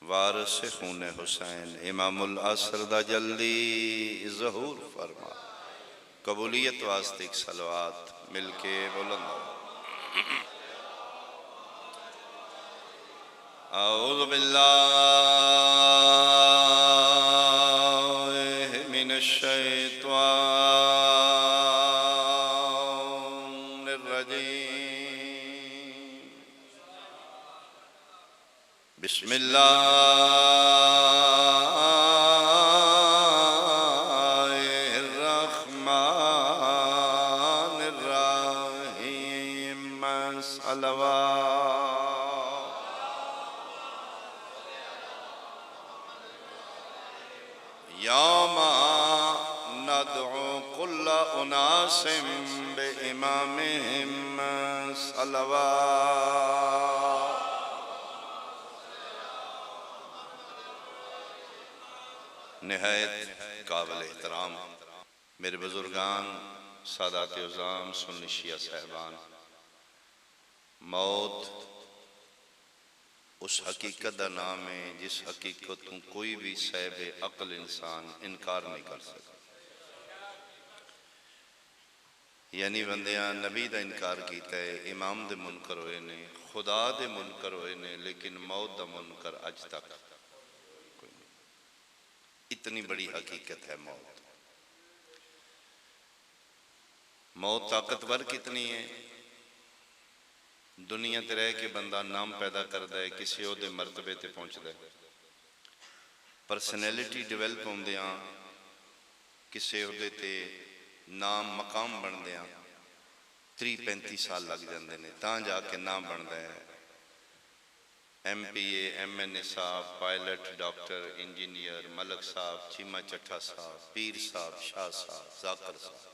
وارث خون حسین امام العصر دا جلدی ظہور فرما۔ قبولیت واسطے ایک صلوات مل کے بلند ہو۔ اعوذ باللہ من الشیطان الرجیم۔ بسم اللہ الرحمن الرحیم۔ صلوات۔ یوم ندعو کل اناس بامامہم۔ صلوات۔ نہایت قابل احترام میرے بزرگان، سادات عظام، سنی شیعہ صاحبان، موت اس حقیقت دا نام ہے جس حقیقت کو کوئی بھی صاحب عقل انسان انکار نہیں کر سکتا۔ یعنی بندیاں نبی دا انکار کیتا ہے، امام دے منکر ہوئے نے، خدا دے منکر ہوئے نے، لیکن موت دا منکر اج تک کوئی نہیں۔ اتنی بڑی حقیقت ہے موت۔ موت طاقتور کتنی ہے؟ دنیا تے رہ کے بندہ نام پیدا کردا ہے، کسی عہدے مرتبے تے پہنچدا ہے، پرسنالٹی ڈیولپ ہوندیاں، کسی عہدے تے نام مقام بندیاں 30-35 سال لگ جاندے نے تاں جا کے نام بندا ہے۔ ایم پی اے، ایم این اے صاحب، پائلٹ، ڈاکٹر، انجینئر، ملک صاحب، چیمہ چٹھا صاحب، پیر صاحب، شاہ صاحب، ذاکر صاحب،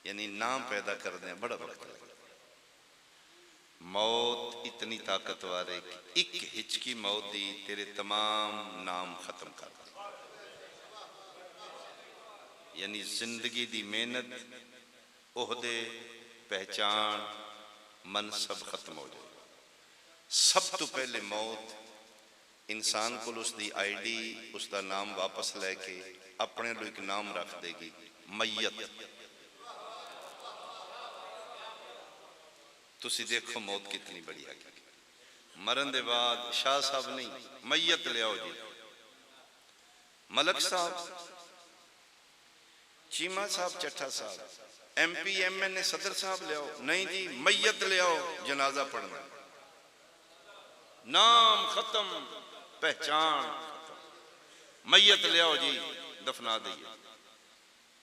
یعنی نام پیدا کر دیں بڑا وقت لگا۔ موت اتنی طاقتور ہے کہ ایک ہچکی موت دی تیرے تمام نام ختم کر دے، یعنی زندگی دی محنت، عہدے، پہچان، منصب ختم ہو جائے۔ سب تو پہلے موت انسان کو اس دی آئی ڈی، اس دا نام واپس لے کے اپنے لئے ایک نام رکھ دے گی، میت۔ تسی دیکھو موت کتنی بڑی ہے۔ مرن دے بعد شاہ صاحب نہیں، میت لے آؤ جی، ملک صاحب، چیمہ صاحب، چٹھا صاحب، ایم پی ایم این اے صدر صاحب لے آؤ، نہیں جی میت لے آؤ، جنازہ پڑھنا، نام ختم، پہچان ختم، میت لے آؤ جی دفنا دئیے۔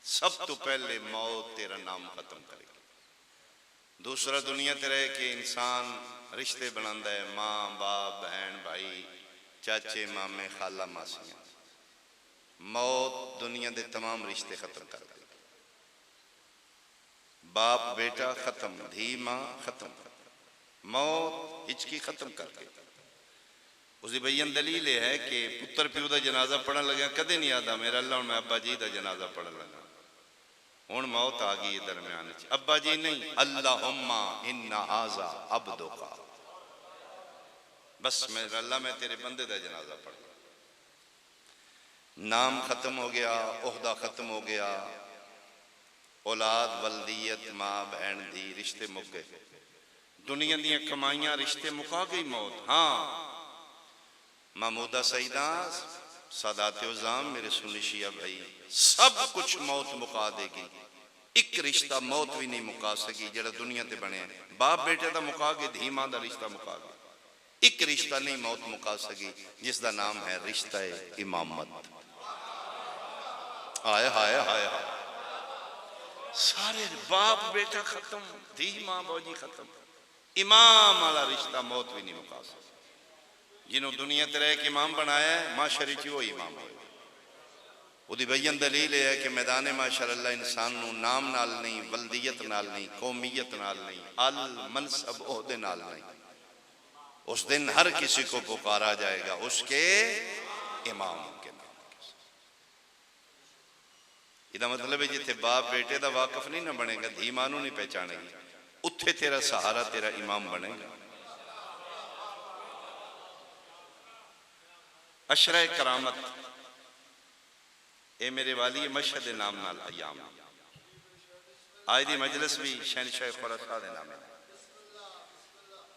سب تو پہلے موت تیرا نام ختم کرے گی۔ دوسرا دنیا تے رہ کے انسان رشتے بناندہ ہے، ماں، باپ، بہن، بھائی، چاچے، مامے، خالہ، ماسیاں۔ موت دنیا دے تمام رشتے ختم کر دے، باپ بیٹا ختم، دھی ماں ختم، موت ہچکی ختم کر کے۔ اس دی بیان دلیل ہے کہ پتر پیو دا جنازہ پڑھن لگا کدے نہیں آدھا میرا اللہ اور میں ابا جی دا جنازہ پڑھن لگا، ہون موت آگئی درمیان، ابا جی نہیں، اللہم انہا ھذا عبدک، بس میرا اللہ میں تیرے بندے دا جنازہ پڑھ لگا۔ نام ختم ہو گیا، عہدہ ختم ہو گیا، اولاد، ولدیت، ماں، بہن، دی، رشتے مک گئے، دنیا دیاں کمائیاں رشتے مکا گئی موت۔ ہاں محمودہ سیدان، سادات عظام، میرے سنی شیعہ بھائی، سب کچھ موت مکا دے گی، ایک رشتہ موت بھی نہیں مکا سکی جڑا دنیا تے بنے ہیں۔ باپ بیٹے دا مکا گئے، دھی ماں دا رشتہ مکا گئے، ایک رشتہ نہیں موت مکا سکی جس دا نام ہے رشتہ امامت۔ آئے ہائے ہائے ہائے، سارے باپ بیٹا ختم، دھی ماں بوجی ختم، امام والا رشتہ موت بھی نہیں مکا سکی۔ جنہوں دنیا تے رہ کے امام بنایا ہے، معاشرے چی وہ امام ہے۔ وہ دی بیان دلیل ہے کہ میدان معاشر اللہ انسان نو نام نال نہیں، ولدیت نال نہیں، قومیت نال نہیں، منصب عہدے نال نہیں، اس دن ہر کسی کو پکارا جائے گا اس کے امام کے نام۔ یہ مطلب ہے جیتے باپ بیٹے دا واقف نہیں نہ بنے گا، دھی مانو نہیں پہچانے گی، اتھے تیرا سہارا تیرا امام بنے گا۔ اشرہ کرامت اے میرے والی مشہد نام نال ایام آج دی مجلس بھی شہنشاہ خراسان دے نام ہے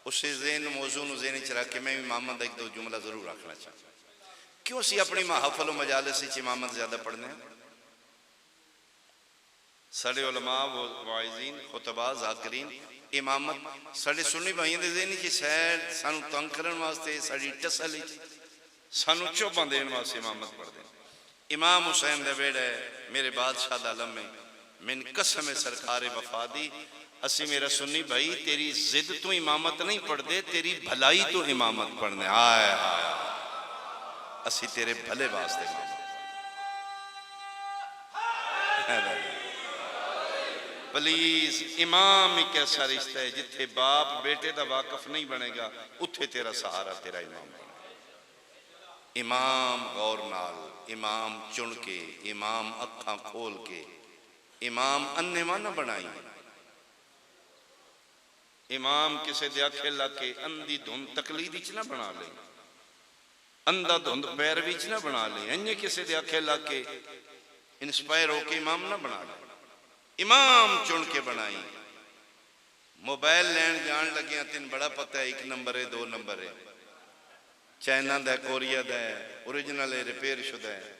اسے ذہن موضوع نو ذہن چ رکھ کے میں امامت ایک دو جملہ ضرور رکھنا چاہتا کیوں اسی اپنی محافل و مجالس سے امامت زیادہ پڑھنے ہیں ساڑے علماء واعظین خطباء ذاکرین امامت ساڑے سنی بھائیوں دے ذہنی کی سیر سانو تنگ کرن واسطے ساڑی ٹسلی سانو چوباں دین واسطے امامت پڑھ دیں امام حسین دے بیڑے میرے بادشاہ دا عالم میں من قسم سرکار وفادی اسی میرا سنی بھائی تیری زد تو امامت نہیں پڑھ دے تیری بھلائی تو امامت پڑھنے آئے آئے اسی تیرے بھلے واسطے امامت پلیز امام ایک ایسا رشتہ ہے جتھے باپ بیٹے دا واقف نہیں بنے گا اتھے تیرا سہارا تیرا امام بنے امام غور نال امام چن کے امام اکھاں کھول کے امام اننے مانا بنائی امام کسے دے آکھے لکے اندھی دھند تقلیدی چ نہ بنا لیں اندھا دھند پیروی چ نہ بنا لیں انہیں کسے دے آکھے لکے انسپائر ہو کے امام نہ بنا لیں امام چن کے بنائی موبائل لین جان لگیاں تین بڑا پتہ ہے ایک نمبر ہے دو نمبر ہے چائنا دا کوریا دا ہے اوریجنل ہے ریپیر شدہ ہے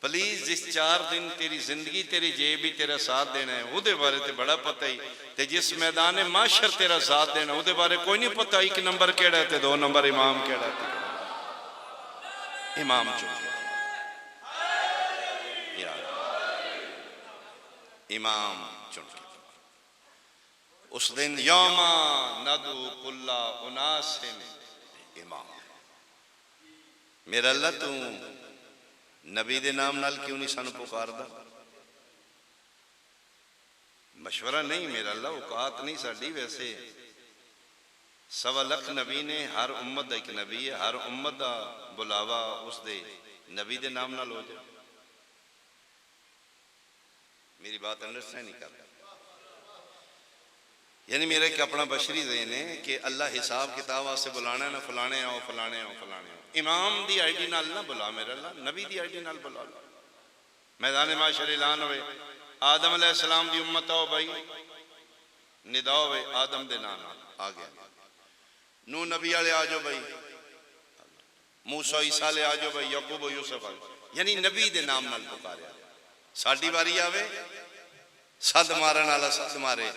پلیز جس 4 دن تیری زندگی تیری جیب بھی تیرا ساتھ دینا ہے وہ دے بارے تے بڑا پتہ ہی تے جس میدان معاشر تیرا ساتھ دینا وہ دے بارے کوئی نہیں پتہ ایک نمبر کیڑا ہے تے 2 نمبر امام کیڑا ہے امام چن کے امام چن کے اس دن یوما ندو کلا اناسن امام میرا اللہ تو نبی دے نام نال کیوں نہیں سانو پکار دا مشورہ نہیں میرا اللہ اوقات نہیں ساڑی ویسے 1.25 لاکھ نبی نے ہر امت ایک نبی ہے ہر امت دا بلاوا اس دے نبی دے نام نال ہو جائے میری بات انڈرسٹینڈ نہیں کر رہا یعنی میرا ایک اپنا بشری ذہن ہے کہ اللہ حساب کتاب سے بلانا ہے نہ فلانے آؤ فلانے آؤ فلانے آؤ امام دی آئی ڈی نال نہ بلا میرا اللہ نبی دی آئی ڈی نال بلا میدان معاشر اعلان ہوئے آدم علیہ السلام دی امت آؤ بھائی ندا ہوئے آدم دے نام آ گیا نو نبی والے آ جاؤ بھائی موسیٰ عیسیٰ لے آ جاؤ بھائی یعقوب و یوسف یعنی نبی دے نام نال پکاریا ساڑی باری آوے صد مارن والا صد مارے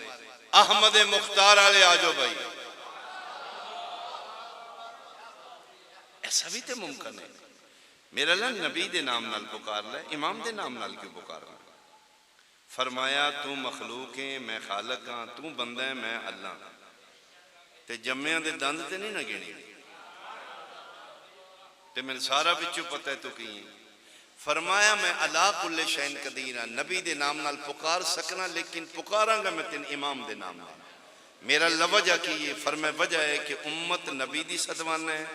احمد مختار والے آ جاؤ بھائی ایسا بھی تے ممکن ہے میرا اللہ نبی دے نام نال پکار لے امام دے نام نال کیوں پکار لے فرمایا تو مخلوق ہے میں خالق ہاں تو بندہ ہے میں اللہ تے جمعیاں دے دند تے نہیں نہ گنی تے میں سارا بچوں پتہ ہے تو کی ہیں فرمایا میں علا کل شین قدیرہ نبی دے نام نال پکار سکنا لیکن پکاراں گا میں تین امام دے نام نال میرا لوجہ کی یہ فرمائے وجہ ہے کہ امت نبی دی صدوانا ہے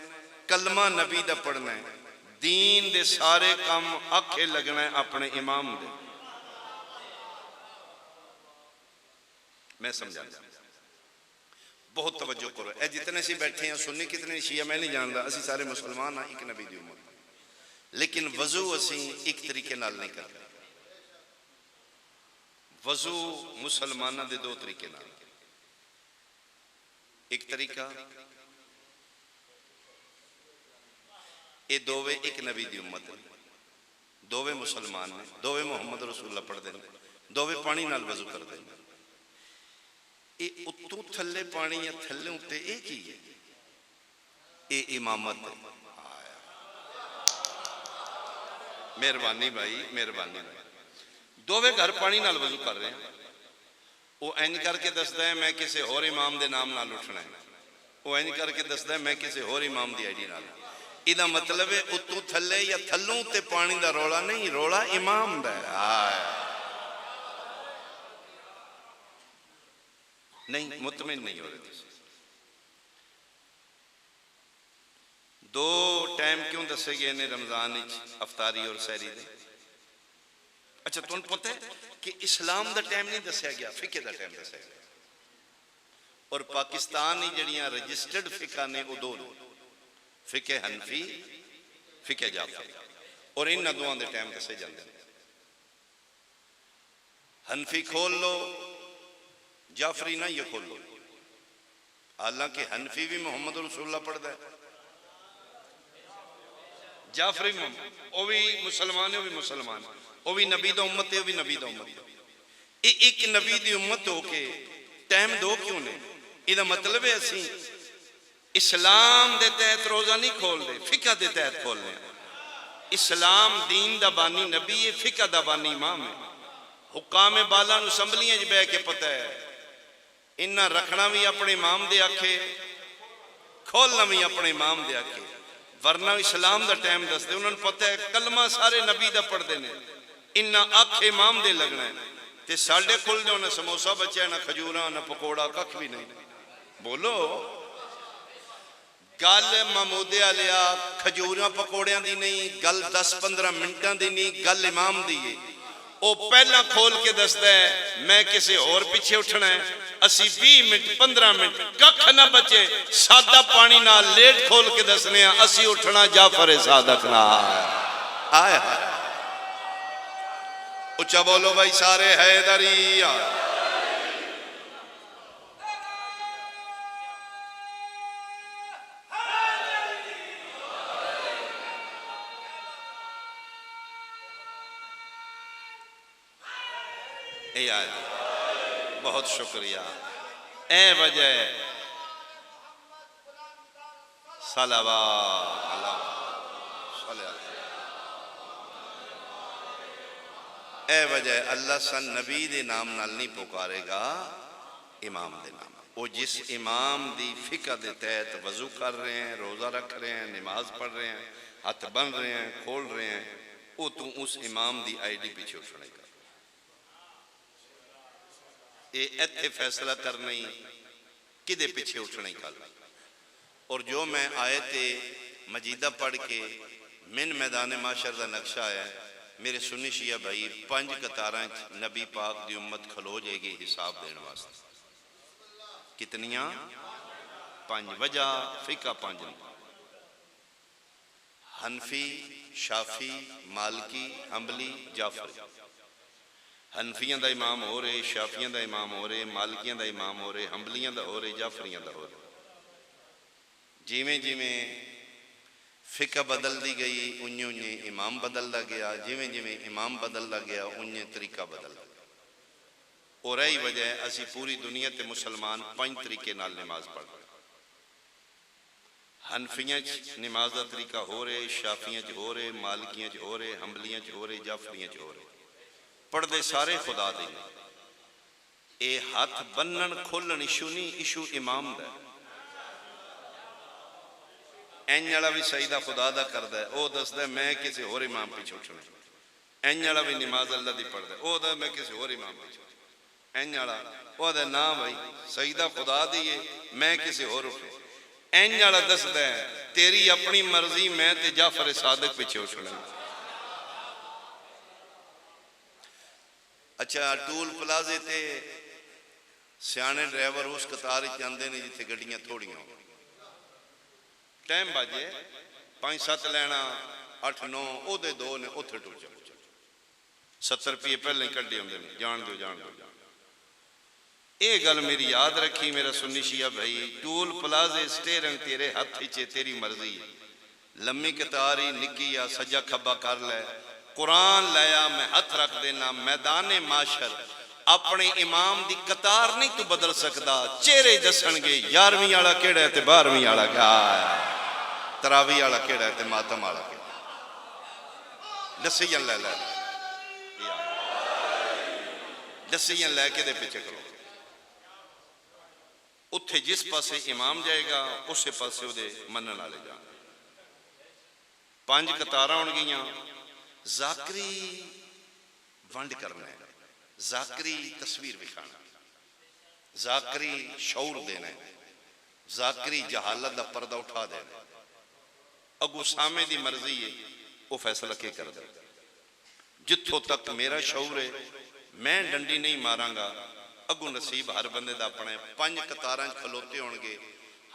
کلمہ نبی دا پڑھنا ہے دین دے سارے کام آکھے لگنا ہے اپنے امام دے میں سمجھا بہت توجہ کرو اے جتنے سی بیٹھے ہیں سنی کتنے شیعہ میں نہیں جانتا اسی سارے مسلمان ہیں ایک نبی دی امت لیکن وضو اسی ایک طریقے نال نہیں کرتے وضو مسلمانہ دے 2 طریقے نال ایک طریقہ اے دووے ایک نبی دی امت دووے مسلمان ہیں دووے محمد رسول اللہ پڑھ دیں دووے پانی نال وضو کر دیں اے اتو تھلے پانی یا تھلے ہوتے ایک ہی ہے اے امامت ہے مہربانی بھائی مہربانی بھائی دووے گھر پانی نال وضو کر رہے ہیں وہ این کر کے دستا ہے میں کسی اور امام دے نام نال اٹھنا ہے وہ این کر کے دستا ہے میں کسی اور امام دی آئی ڈی نال ادھا مطلب ہے اتو تھلے یا تھلوں تے پانی دا روڑا نہیں روڑا امام دا ہے نہیں مطمئن نہیں ہو رہے تھے 2 ٹائم کیوں دسے گئے نے رمضان افطاری اور سحری دے اچھا تم پتہ ہے کہ اسلام دا ٹائم نہیں دسیا گیا فقہ دا ٹائم دسیا گیا اور پاکستانی جڑیاں رجسٹرڈ فقہ نے وہ 2 فقہ حنفی فقہ جعفری، اور ان دوواں دے ٹائم دسے جاندے ہیں۔ حنفی کھول لو، جعفری نہ یہ کھول لو، حالانکہ حنفی بھی محمد رسول اللہ پڑھتا ہے، جعفری وہ بھی مسلمان ہے، وہ بھی مسلمان ہے، وہ بھی نبی دا امت ہے، وہ بھی نبی دا امت ہے۔ ایک نبی دی امت ہو کے ٹائم دو کیوں نے؟ یہ مطلب ہے اسی اسلام دے تحت روزہ نہیں کھول دے، فقہ دے تحت کھول دے۔ اسلام دین دا بانی نبی ہے، فقہ دا بانی امام ہے۔ حکام بالا نو اسمبلیاں جی بے کے پتہ ہے انہاں رکھنا بھی اپنے امام دے آکھے، کھولنا بھی اپنے امام دے آکھے، ورنہ اسلام دا ٹائم دس دے، انہوں نے پتہ ہے کلمہ سارے نبی دا پڑھ دینے، انہاں آکھے امام دے لگنا ہے، تے ساڑھے کھل دے انہاں سموسہ بچے نہ کھجورہ نہ پکوڑا ککھ بھی نہیں۔ بولو گل محمود علیہ کھجوریاں پکوڑیاں دی نہیں، گل 10-15 منٹاں دی نہیں، گل امام دی ہے۔ وہ پہلا کھول کے دستا ہے میں کسی اور پیچھے اٹھنا ہے، اسی 20 منٹ 15 منٹ ککھ نہ بچے، سادہ پانی نہ لیٹ کھول کے دسنے ہیں اسی اٹھنا جعفر صادق نہ آئے۔ اچھا بولو بھائی سارے حیدری۔ بہت شکریہ، اے وجہ صلوات اللہ اے وجہ اللہ سن نبی دے نام نال نہیں پکارے گا، امام دے نام۔ وہ جس امام دی فقہ دے تحت وضو کر رہے ہیں، روزہ رکھ رہے ہیں، نماز پڑھ رہے ہیں، ہاتھ بن رہے ہیں، کھول رہے ہیں، وہ تو اس امام دی آئی ڈی پیچھے اٹھنے گا۔ اے ایتھے فیصلہ کرنے کدے پیچھے اٹھنے کا۔ اور جو میں آیت مجیدہ پڑھ کے من میدان معاشر دا نقشہ ہے، میرے سنی شیعہ بھائی 5 قطاراں نبی پاک دی امت کھلو جائے گی حساب دین واسطے۔ کتنیاں؟ 5۔ وجہ فقہ 5، حنفی، شافی، مالکی، حنبلی، جعفری۔ حنفیاں دا امام ہو رہے، شافیاں دا امام ہو رہے، مالکیاں دا امام ہو رہے، حنبلیاں دا ہو رہے، جعفریاں دا ہو رہے۔ جیویں جیویں فقہ بدل دی گئی انہیں انہیں امام بدلدا گیا، جیویں جیویں امام بدلدا گیا انہیں طریقہ بدلدا گیا۔ اور یہی وجہ ہے اسی پوری دنیا تے مسلمان 5 طریقے نال نماز پڑھ رہے۔ حنفیاں نماز دا طریقہ ہو رہے، شافیاں ہو رہے، مالکیاں ہو رہے، حنبلیاں ہو رہے، جعفریاں ہو رہے۔ پڑھ دے سارے خدا دے، اے ہاتھ بنن کھولن ایشو نہیں، ایشو امام دا ہے۔ اینجڑا بھی سجدہ خدا دا کردہ ہے، او دستا ہے میں کسی اور امام پیچھے اٹھنا ہے۔ اینجڑا بھی نماز اللہ دی پڑھ دے، او دا میں کسی اور امام پیچھے اٹھنا ہے۔ اینجڑا او دا نا بھائی سجدہ خدا دیئے میں کسی اور اٹھنا ہے۔ اینجڑا دستا ہے تیری اپنی مرضی میں تے جعفر صادق پیچھے اٹھنا ہے۔ اچھا ٹول پلازے تے سیانے ڈرائیور اس قطار چاندے نے جتے گڑیاں تھوڑیاں ہوں، ٹائم باجے 5-7 لینا 8-9 او دے 2 نے اتھے ٹو چلو 70 روپے پہلے کڈے ہوندے نے، جان دو جان دو۔ اے گل میری یاد رکھی میرا سنی شیعہ بھائی، ٹول پلازے سٹیرنگ تیرے ہاتھ ہی تیری مرضی، لمبی قطاری نکی یا سجا کھبا کر لے، قرآن لیا میں ہاتھ رکھ دینا، میدان معاشر اپنے امام دی قطار نہیں تو بدل سکدا، چہرے دسن گے 11ویں والا کیڑا ہے تے 12ویں والا کیا ہے، تراوی والا کیڑا ہے تے ماتم والا کیڑا ہے۔ لسیاں لے لے لسیاں لے کے دے پیچھے کرو، اتھے جس پاسے امام جائے گا اسے پاسے دے منن والے جان۔ 5 قطاراں ہون گیاں، ذاکری ونڈ کرنا ہے، ذاکری تصویر بکھانا، ذاکری شعور دینا ہے، ذاکری جہالت دا پردہ اٹھا دینا۔ اگو سامے دی مرضی ہے وہ فیصلہ کے کر دے، جتھوں تک میرا شعور ہے میں ڈنڈی نہیں ماراں گا، اگو نصیب ہر بندے دا اپنے 5 قطاراں کھلوتے ہون گے،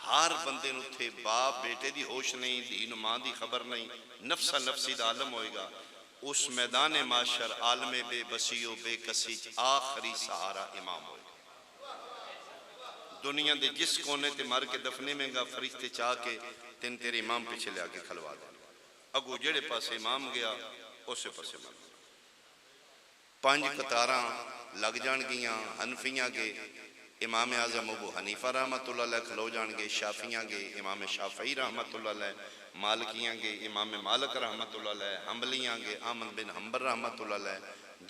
ہر بندے نو تھے باپ بیٹے دی ہوش نہیں، دھی نو ماں دی خبر نہیں، نفسا نفسی دا عالم ہوئے گا. اس میدان معاشر عالم بے بسی و بے کسی آخری سہارا امام ہوئے گا. دنیا دے جس کونے تے مر کے دفنے میں گا فرشتے چاہ کے تین تیرے امام پیچھے لے آکے کھلوا دیں. اگو جڑے پاس امام گیا اسے پاسے مر. 5 قطاراں لگ جان گیاں. حنفیاں گے امام اعظم ابو حنیفہ رحمت اللہ علیہ کھلو جان گے. شافیاں گے امام شافعی رحمت اللہ علیہ. مالکیاں گے امام مالک رحمت اللہ علیہ. حنبلیاں گے احمد بن حنبل رحمت اللہ علیہ.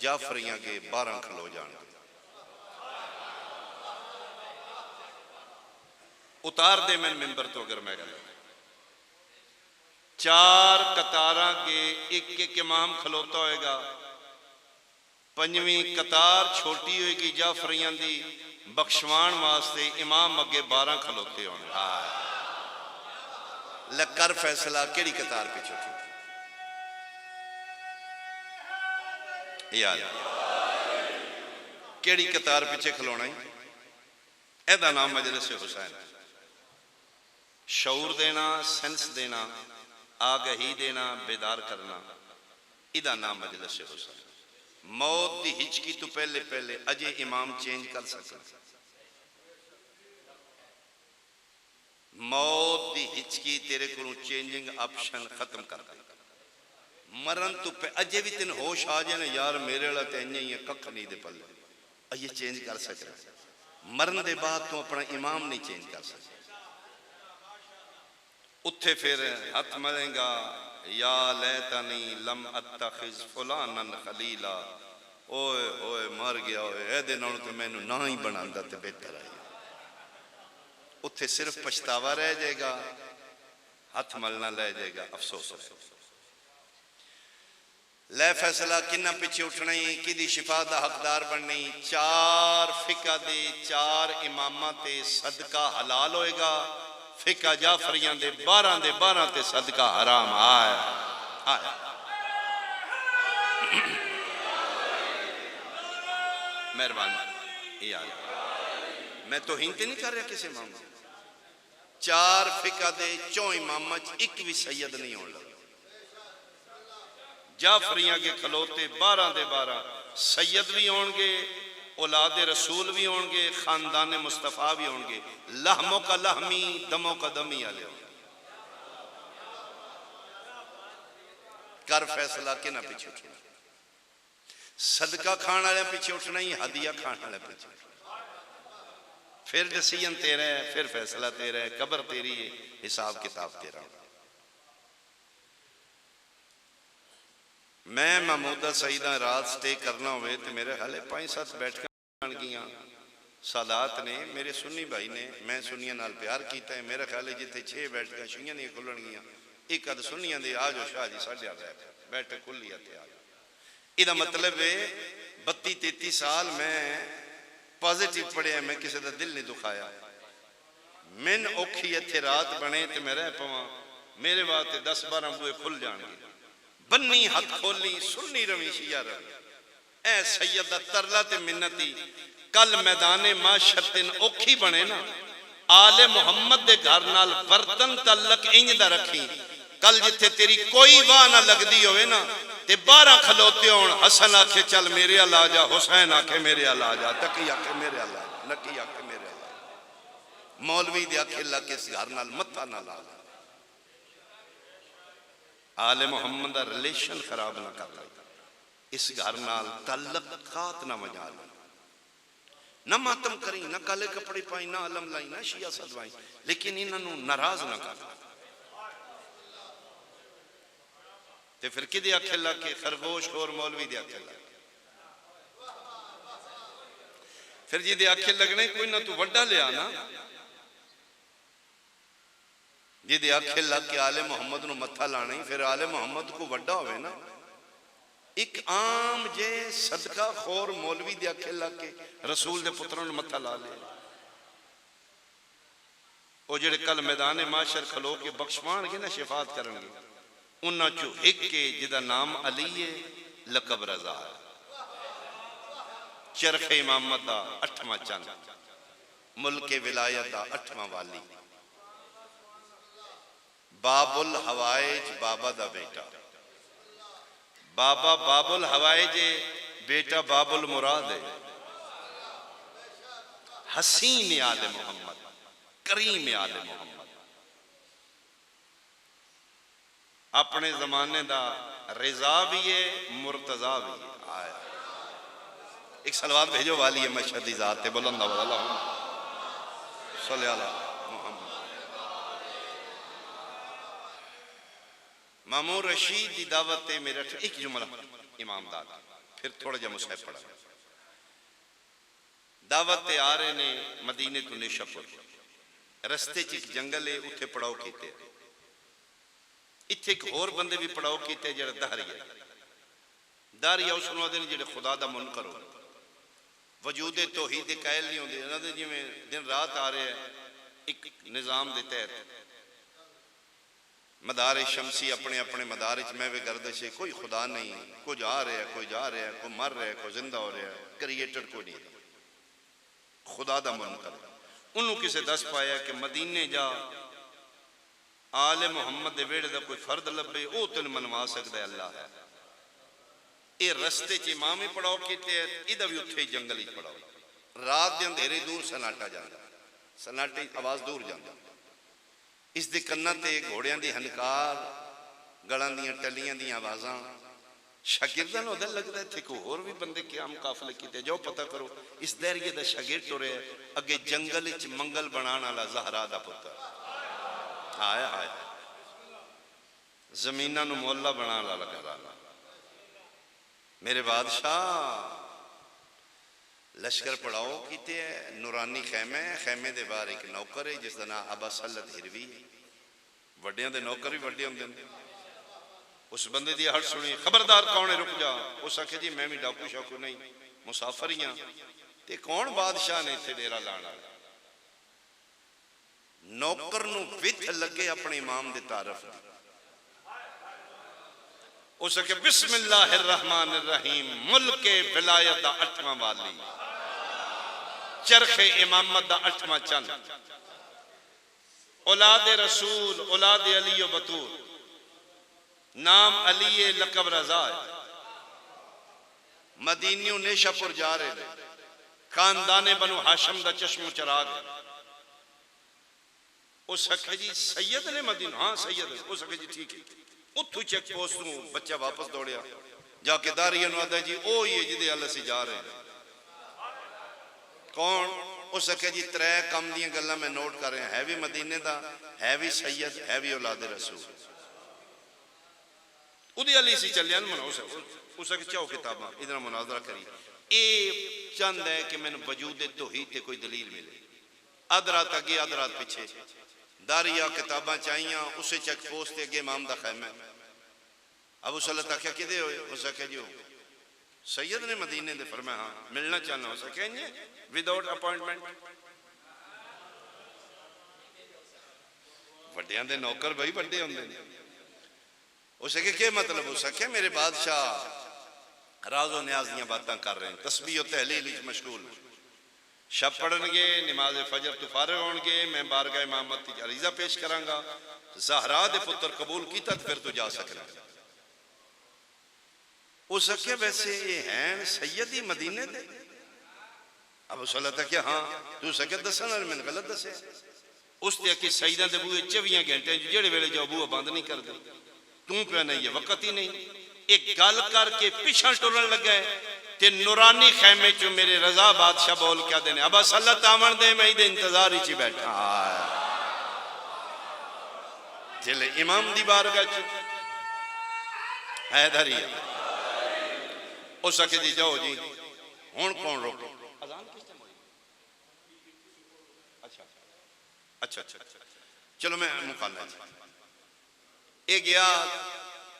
جعفریاں گے 12 کھلو جان گے. اتار دے میں ممبر تو اگر میں گیا 4 قطاراں گے ایک ایک امام کھلوتا ہوئے گا. 5ویں قطار چھوٹی ہوئے گی جعفریاں دی بخشوان واسطے امام اگے 12 کھلوتے ہونے. لکر فیصلہ کیڑی قطار پہ چھوٹی یاد کیڑی قطار پیچھے کھلونا ہی. ایدہ نام مجلس حسین. شعور دینا، سنس دینا، آگہی دینا، بیدار کرنا، ایدہ نام مجلس حسین. موت دی ہچکی تو پہلے پہلے اجے امام چینج کر سکتا. موت دی ہچکی تیرے کو چینجنگ آپشن ختم کر دے. مرن تو پہ اجے بھی تین ہوش آ جائے نا یار میرے اللہ تے انہیں یہ ککھ نہیں دے پلے یہ چینج کر سکتا. مرن دے بعد تو اپنا امام نہیں چینج کر سکتا. اتھے پھر ہاتھ ملیں گا یا لیتنی لم اتخذ فلانا خلیلا. اوئے اوئے مر گیا ہوئے اے دے نانو تو میں نو نہ ہی بناندہ تے بہتر آئی. اتھے صرف پچھتاوا رہ جائے گا، ہاتھ ملنا لے جائے گا، افسوس رہے گا. لے فیصلہ کنہ پیچھے اٹھنا ہی کی دی شفا دا حقدار بننی. 4 فقہ دے 4 امامہ صدقہ حلال ہوئے گا. فقہ جعفریاں دے 12 تے صدقہ حرام آیا. مہربانی میں تو ہنتے نہیں کر رہا کسی امام. 4 فقہ دے 4 امامہ ایک بھی سید نہیں ہو لگا. جعفریاں کے کھلوتے 12 دے 12 سید بھی ہونگے، اولاد رسول بھی ہونگے، خاندان مصطفیٰ بھی ہونگے. لحموں کا لحمی دموں کا دمی آلے ہونگے. کر فیصلہ کے نہ پیچھے اٹھنا. صدقہ کھانا لے پیچھے اٹھنا ہی ہدیہ کھانا لے پیچھے اٹھنا. پھر ڈسیجن تیرا ہے، پھر فیصلہ تیرا ہے، قبر تیری ہے، حساب کتاب تیرا. میں محمودہ سعیدہ رات سٹے کرنا ہوئے تو میرے خیال 5-7 بیٹھ کر گیاں. سادات نے میرے سنی بھائی نے میں سنیاں نال پیار کیتا ہے. میرے خیال جتے 6 بیٹھ کر شنیاں نہیں کھلن گیاں. ایک ادھ سنیاں دے آجو شاہ جی ساڑھے آگئے بیٹھے کھلی آتے آگئے. ادھا مطلب ہے 32-33 سال میں پازیٹیو پڑھے ہیں. میں کسی دا دل نہیں دکھایا. من اوکھی اتھے رات بنے تو میں رہ پاؤں. میرے بات 10-12 بوئے کھل جان گے. بنی ہاتھ کھولی سنی روی شیعہ روی. اے سیدہ ترلا تے منتی کل میدان معاشر تین اوکھی بنے نا. آل محمد دے گھر نال برتن تعلق انج دا رکھی. کل جتھے تیری کوئی واہ نہ لگ دی ہوئے نا تے 12 کھلوتے ہون. حسن آکھے چل میرے اللہ جا، حسین آکھے میرے اللہ جا، تقی آکھے میرے اللہ جا، نکی آکھے میرے اللہ جا. مولوی دے آکھے اللہ کے اس گھر نال متھا نہ لا. آل محمد دا ریلیشن خراب نہ کر لائے. اس گھر نال تعلقات نہ مجا لائے. نہ ماتم کریں، نہ کالے کپڑے پائیں، نہ علم لائیں، نہ شیعہ صدوائیں، لیکن انہوں ناراض نہ کر. تے پھر کی دیا کھلا کے خرگوش اور مولوی دیا کھلا. پھر جی دیا کھل لگنے کوئی نہ تو وڈا لے آنا. جی دیا کھلا کے آل محمد نو متھا لانے پھر آل محمد کو وڈا ہوئے نا. ایک عام جے صدقہ خور مولوی دیا کھلا کے رسول دے پتروں نے متھا لا لے. او جڑے کل میدان معاشر کھلو کے بخشوان گے نا شفاعت کرنگے. انہاں چو ایک کے جدہ نام علی ہے لقب رضا ہے. چرخ امامت دا 8واں چند، ملک ولایت دا 8واں والی. باب الحوائج بابا دا بیٹا، بابا باب الحوائج ہے، بیٹا باب المراد ہے۔ حسین آل محمد، کریم آل محمد، اپنے زمانے دا رضا بھی ہے، مرتضی بھی ہے۔ آیا ایک صلوات بھیجو، والی مشہدی ذات بلند اللہم صلی اللہ محمد۔ مامون رشید دی دعوت میرا ایک جملہ امام داد، پھر تھوڑا جا مصحف پڑھا۔ دعوت آ رہے نے مدینے تو نیشاپور، رستے چ ایک جنگل ہے، اتھے پڑاؤ کیتے، اتھے ایک اور بندے بھی پڑاؤ کیتے جڑا دہریا، دہریا اس نو دن جڑے خدا دا منکر ہو، وجود توحید قائل نہیں ہوندے، انہاں دے جویں دن رات آ رہے ہیں ایک نظام دے تحت، مدار شمسی اپنے اپنے مدارج میں بھی گردش ہے، کوئی خدا نہیں، کوئی آ رہا ہے، کوئی جا رہا ہے، کوئی مر رہا ہے، کوئی زندہ ہو رہا ہے، کریٹر کوئی نہیں، خدا دا منکر۔ انہوں کسے دس پایا کہ مدینے جا آل محمد دے ویڑے دا کوئی فرد لبے، او تن منوا سکتا ہے اللہ ہے۔ اے رستے چ امام ہی پڑھاؤ کیتے ہیں، ادھا بھی اتھے جنگل ہی پڑھاؤ، رات دے اندھیرے دور سناٹا جاندہ، سناٹے آواز دور جاندہ، اس دے کنہ تے گھوڑیاں دی ہنکار، گڑاں دیاں ٹلیاں دیاں آوازاں، شاگردان ہو دل لگتا ہے تھے کہ اور بھی بندے قیام قافلے کیتے، جو پتہ کرو اس دہریے دا شاگرد تو رہے اگے جنگل اچ منگل بنانا لا زہرا دا پتر، آیا آیا زمینہ نو مولا بنانا لگا رہا۔ میرے بادشاہ لشکر پڑھاؤ کیتے ہیں، نورانی خیمہ ہے، خیمے دے بار ایک نوکر ہے جس دنا ابا سلط ہروی، وڈیاں دے نوکر بھی وڈیاں دے، اس بندے دی ہر سنی، خبردار کون ہے، رک جا، اس آکھے جی میں بھی ڈاکو شاکو نہیں، مسافریاں، تے کون بادشاہ نے تھے ڈیرہ لانا، نوکر نو ویت لگے اپنے امام دے تعارف دی، اس آکھے بسم اللہ الرحمن الرحیم، ملک ولایت دا 8واں والی، چرخ امامت دا 8واں چند، اولاد رسول، اولاد علی و بطور، نام علی لقب رضا ہے، مدینیوں نیشہ پر جا رہے ہیں، خاندان بنو ہاشم دا چشم و چراغ ہے۔ اس حقے جی سید نے مدینہ، ہاں سید ہے، اس حقے جی ٹھیک ہے، اتھو چیک پوسٹوں بچہ واپس دوڑیا، جا کے داری انوادہ جی او یہ جدے اللہ سے جا رہے ہیں، کون؟ اس حقے جی ترے کم دیاں گلہ میں نوٹ کر رہے ہیں، ہے بھی مدینہ دا، ہے بھی سید، ہے بھی اولاد رسول، ادھی علی سی چلیاں منہ اسے کہ چاہو کتاباں ادھر مناظرہ کری، اے چند ہے کہ میں نے وجود توحید تے کوئی دلیل ملے، ادرات اگے ادرات پیچھے، داریا کتاباں چاہیاں، اسے چیک پوسٹ اگے امام دا خیمہ، ابو صلی اللہ کیا کدے ہوئے، اسے کہ جو سید نے مدینے دے فرمایا ہاں ملنا چاہنا، اسے کہیں وداؤٹ اپوائنٹمنٹ، وڈیاں دے نوکر بھائی وڈے ہوندے نے، اسے کہ کیا مطلب، اسے کہ میرے بادشاہ راز و نیاز دیاں باتاں کر رہے ہیں، تسبیح و تحلیل مشغول، شب پڑھن گے، نماز فجر تو فارغ ہون گے، میں بارگاہ امامت کی عریضہ پیش کروں گا، زہرا دے پتر قبول کیتا پھر تو جا سکنا۔ اسے کہ ویسے یہ ہیں سیدی مدینے دے، ابو صلی اللہ کیا ہاں، تو اسے کہ دسنا میں غلط دسے، اس تے کہ سیدہ دے بوئے 24 گھنٹے جڑے ویلے جاؤ بوئے بند نہیں کر دے، تم پہ نہیں یہ وقت ہی نہیں، ایک گال کر کے پیچھا ٹرن لگ گئے، تے نورانی خیمے چو میرے رضا بادشاہ بول کیا دینے، ابا صلی اللہ تامن دے میں دے انتظار ہی چی بیٹھا، جلے امام دی بارگاہ چو حیدری اس اکے جی جاؤ جی ہون کون روکو، اچھا چلو میں مقالہ جی، ایک گیا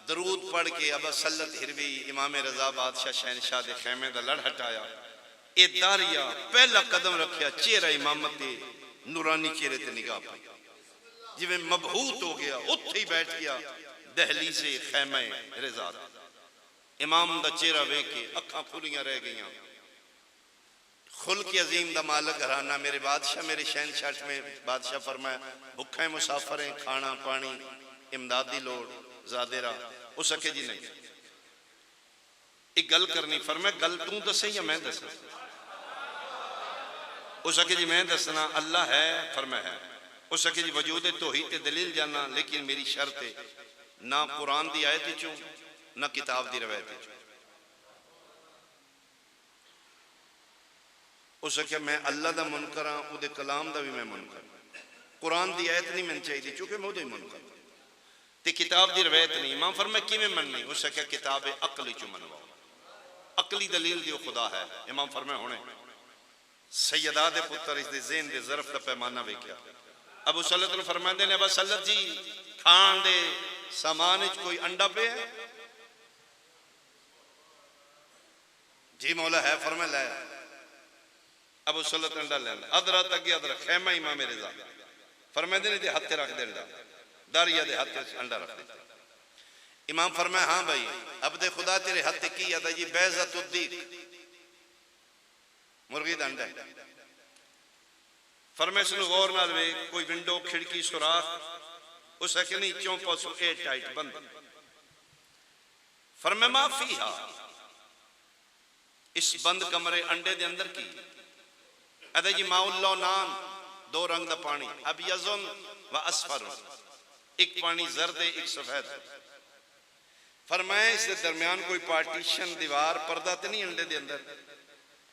درود پڑھ کے ابا سلط ہروی امام رضا بادشاہ شہنشاہ دے خیمے دا لڑ ہٹایا، اے داریا پہلا قدم رکھیا، چہرہ امامت نورانی چہرے تے نگاہ پائی، جی میں مبہوت ہو گیا، اتھے ہی بیٹھ گیا دہلیز خیمہ رضا، امام دا چہرہ بے کے اکھاں کھولیاں رہ گئیاں، خلق عظیم دا مالک گھرانہ میرے بادشاہ، میرے شہنشاہ میں بادشاہ فرمایا بھکھیں مسافریں کھانا پانی امداد دی لوڑ زیادہ راہ. اس آخے جی نہیں ایک گل کرنی. فرمایا گل تو دسے یا میں دسا؟ اس آخے جی میں دسنا. اللہ ہے؟ فرمایا ہے. اس آخے جی وجود توحید تے دلیل جانا لیکن میری شرط ہے نہ قرآن دی آیت چوں نہ کتاب دی روایت چوں. اس آخیا میں اللہ دا منکر ہاں وہ دے کلام دا بھی میں منکر. قرآن دی آیت نہیں من چاہیے چونکہ میں وہ دے منکر تے کتاب دی روایت نہیں. امام فرمایا کی میں مننی؟ اس آخیا کتاب عقل چوں منواؤ. عقلی دلیل دیو خدا ہے. امام فرمایا ہونے سیدہ دے پتر اس دے ذہن دے ظرف دا پیمانہ ویکھیا. ابو سلط نے فرماندے نے ابو سلط جی کھان دے سامان وچ کوئی انڈا پہ ہے؟ جی مولا ہے. فرمایا لایا. ابو سلط انڈا لینا. ادرا تک ادرا خیمہ امام رضا فرماندے نے دے ہتھے رکھ دے انڈا داریا دے ہتھے انڈا رکھ دے. امام فرمایا ہاں بھائی عبد خدا تیرے ہتھے کی یاد ہے جی بیضۃ الدیق مرغی دا انڈا ہے. فرمایا سنو غور نال وے کوئی ونڈو کھڑکی سوراخ؟ اس ہے کہ نہیں چوں پاسو اے ٹائٹ بند. فرمایا ما فیہا اس بند کمرے انڈے دے اندر کی ادھے جی ماء اللہ نان دو رنگ دا پانی ابیضن و اسفر ایک پانی زرد ہے ایک سفید. فرمایا اس دے درمیان کوئی پارٹیشن دیوار پردہ تے نہیں انڈے دے اندر؟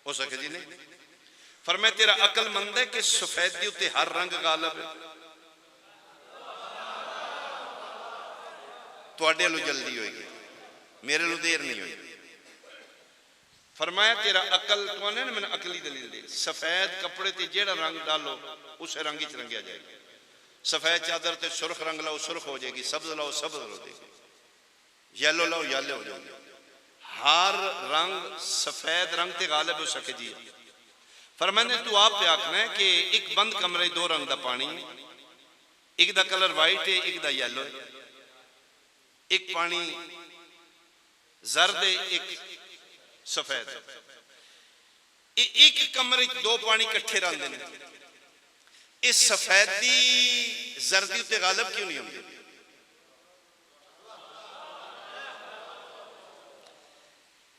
ہو سکے جی نہیں. فرمایا تیرا عقل مند ہے کہ سفید دی اتے ہر رنگ غالب ہے؟ تو اڈے لو جلدی ہوئے گی میرے لو دیر نہیں ہوئے. فرمایا تیرا عقل تو نے میں نے عقلی دلیل دے سفید کپڑے تے جیڑا رنگ ڈالو اسے رنگی چ رنگیا جائے گا. سفید چادر تے سرخ رنگ لاؤ سرخ ہو جائے گی. سبز لاؤ سبز ہو جائے گی. یلو لاؤ یلو ہو جائے گی. ہر رنگ سفید رنگ تے غالب ہو سکے جی. فرمانے تو آپ پہ آکھنا ہے کہ ایک بند کمرے دو رنگ دا پانی ایک دا کلر وائٹ ہے ایک دا یلو ہے. ایک پانی زرد ہے ایک سفید. ایک کمرے دو پانی کٹھے رہن دینے. اس سفیدی زردی تے غالب کیوں نہیں ہوندے؟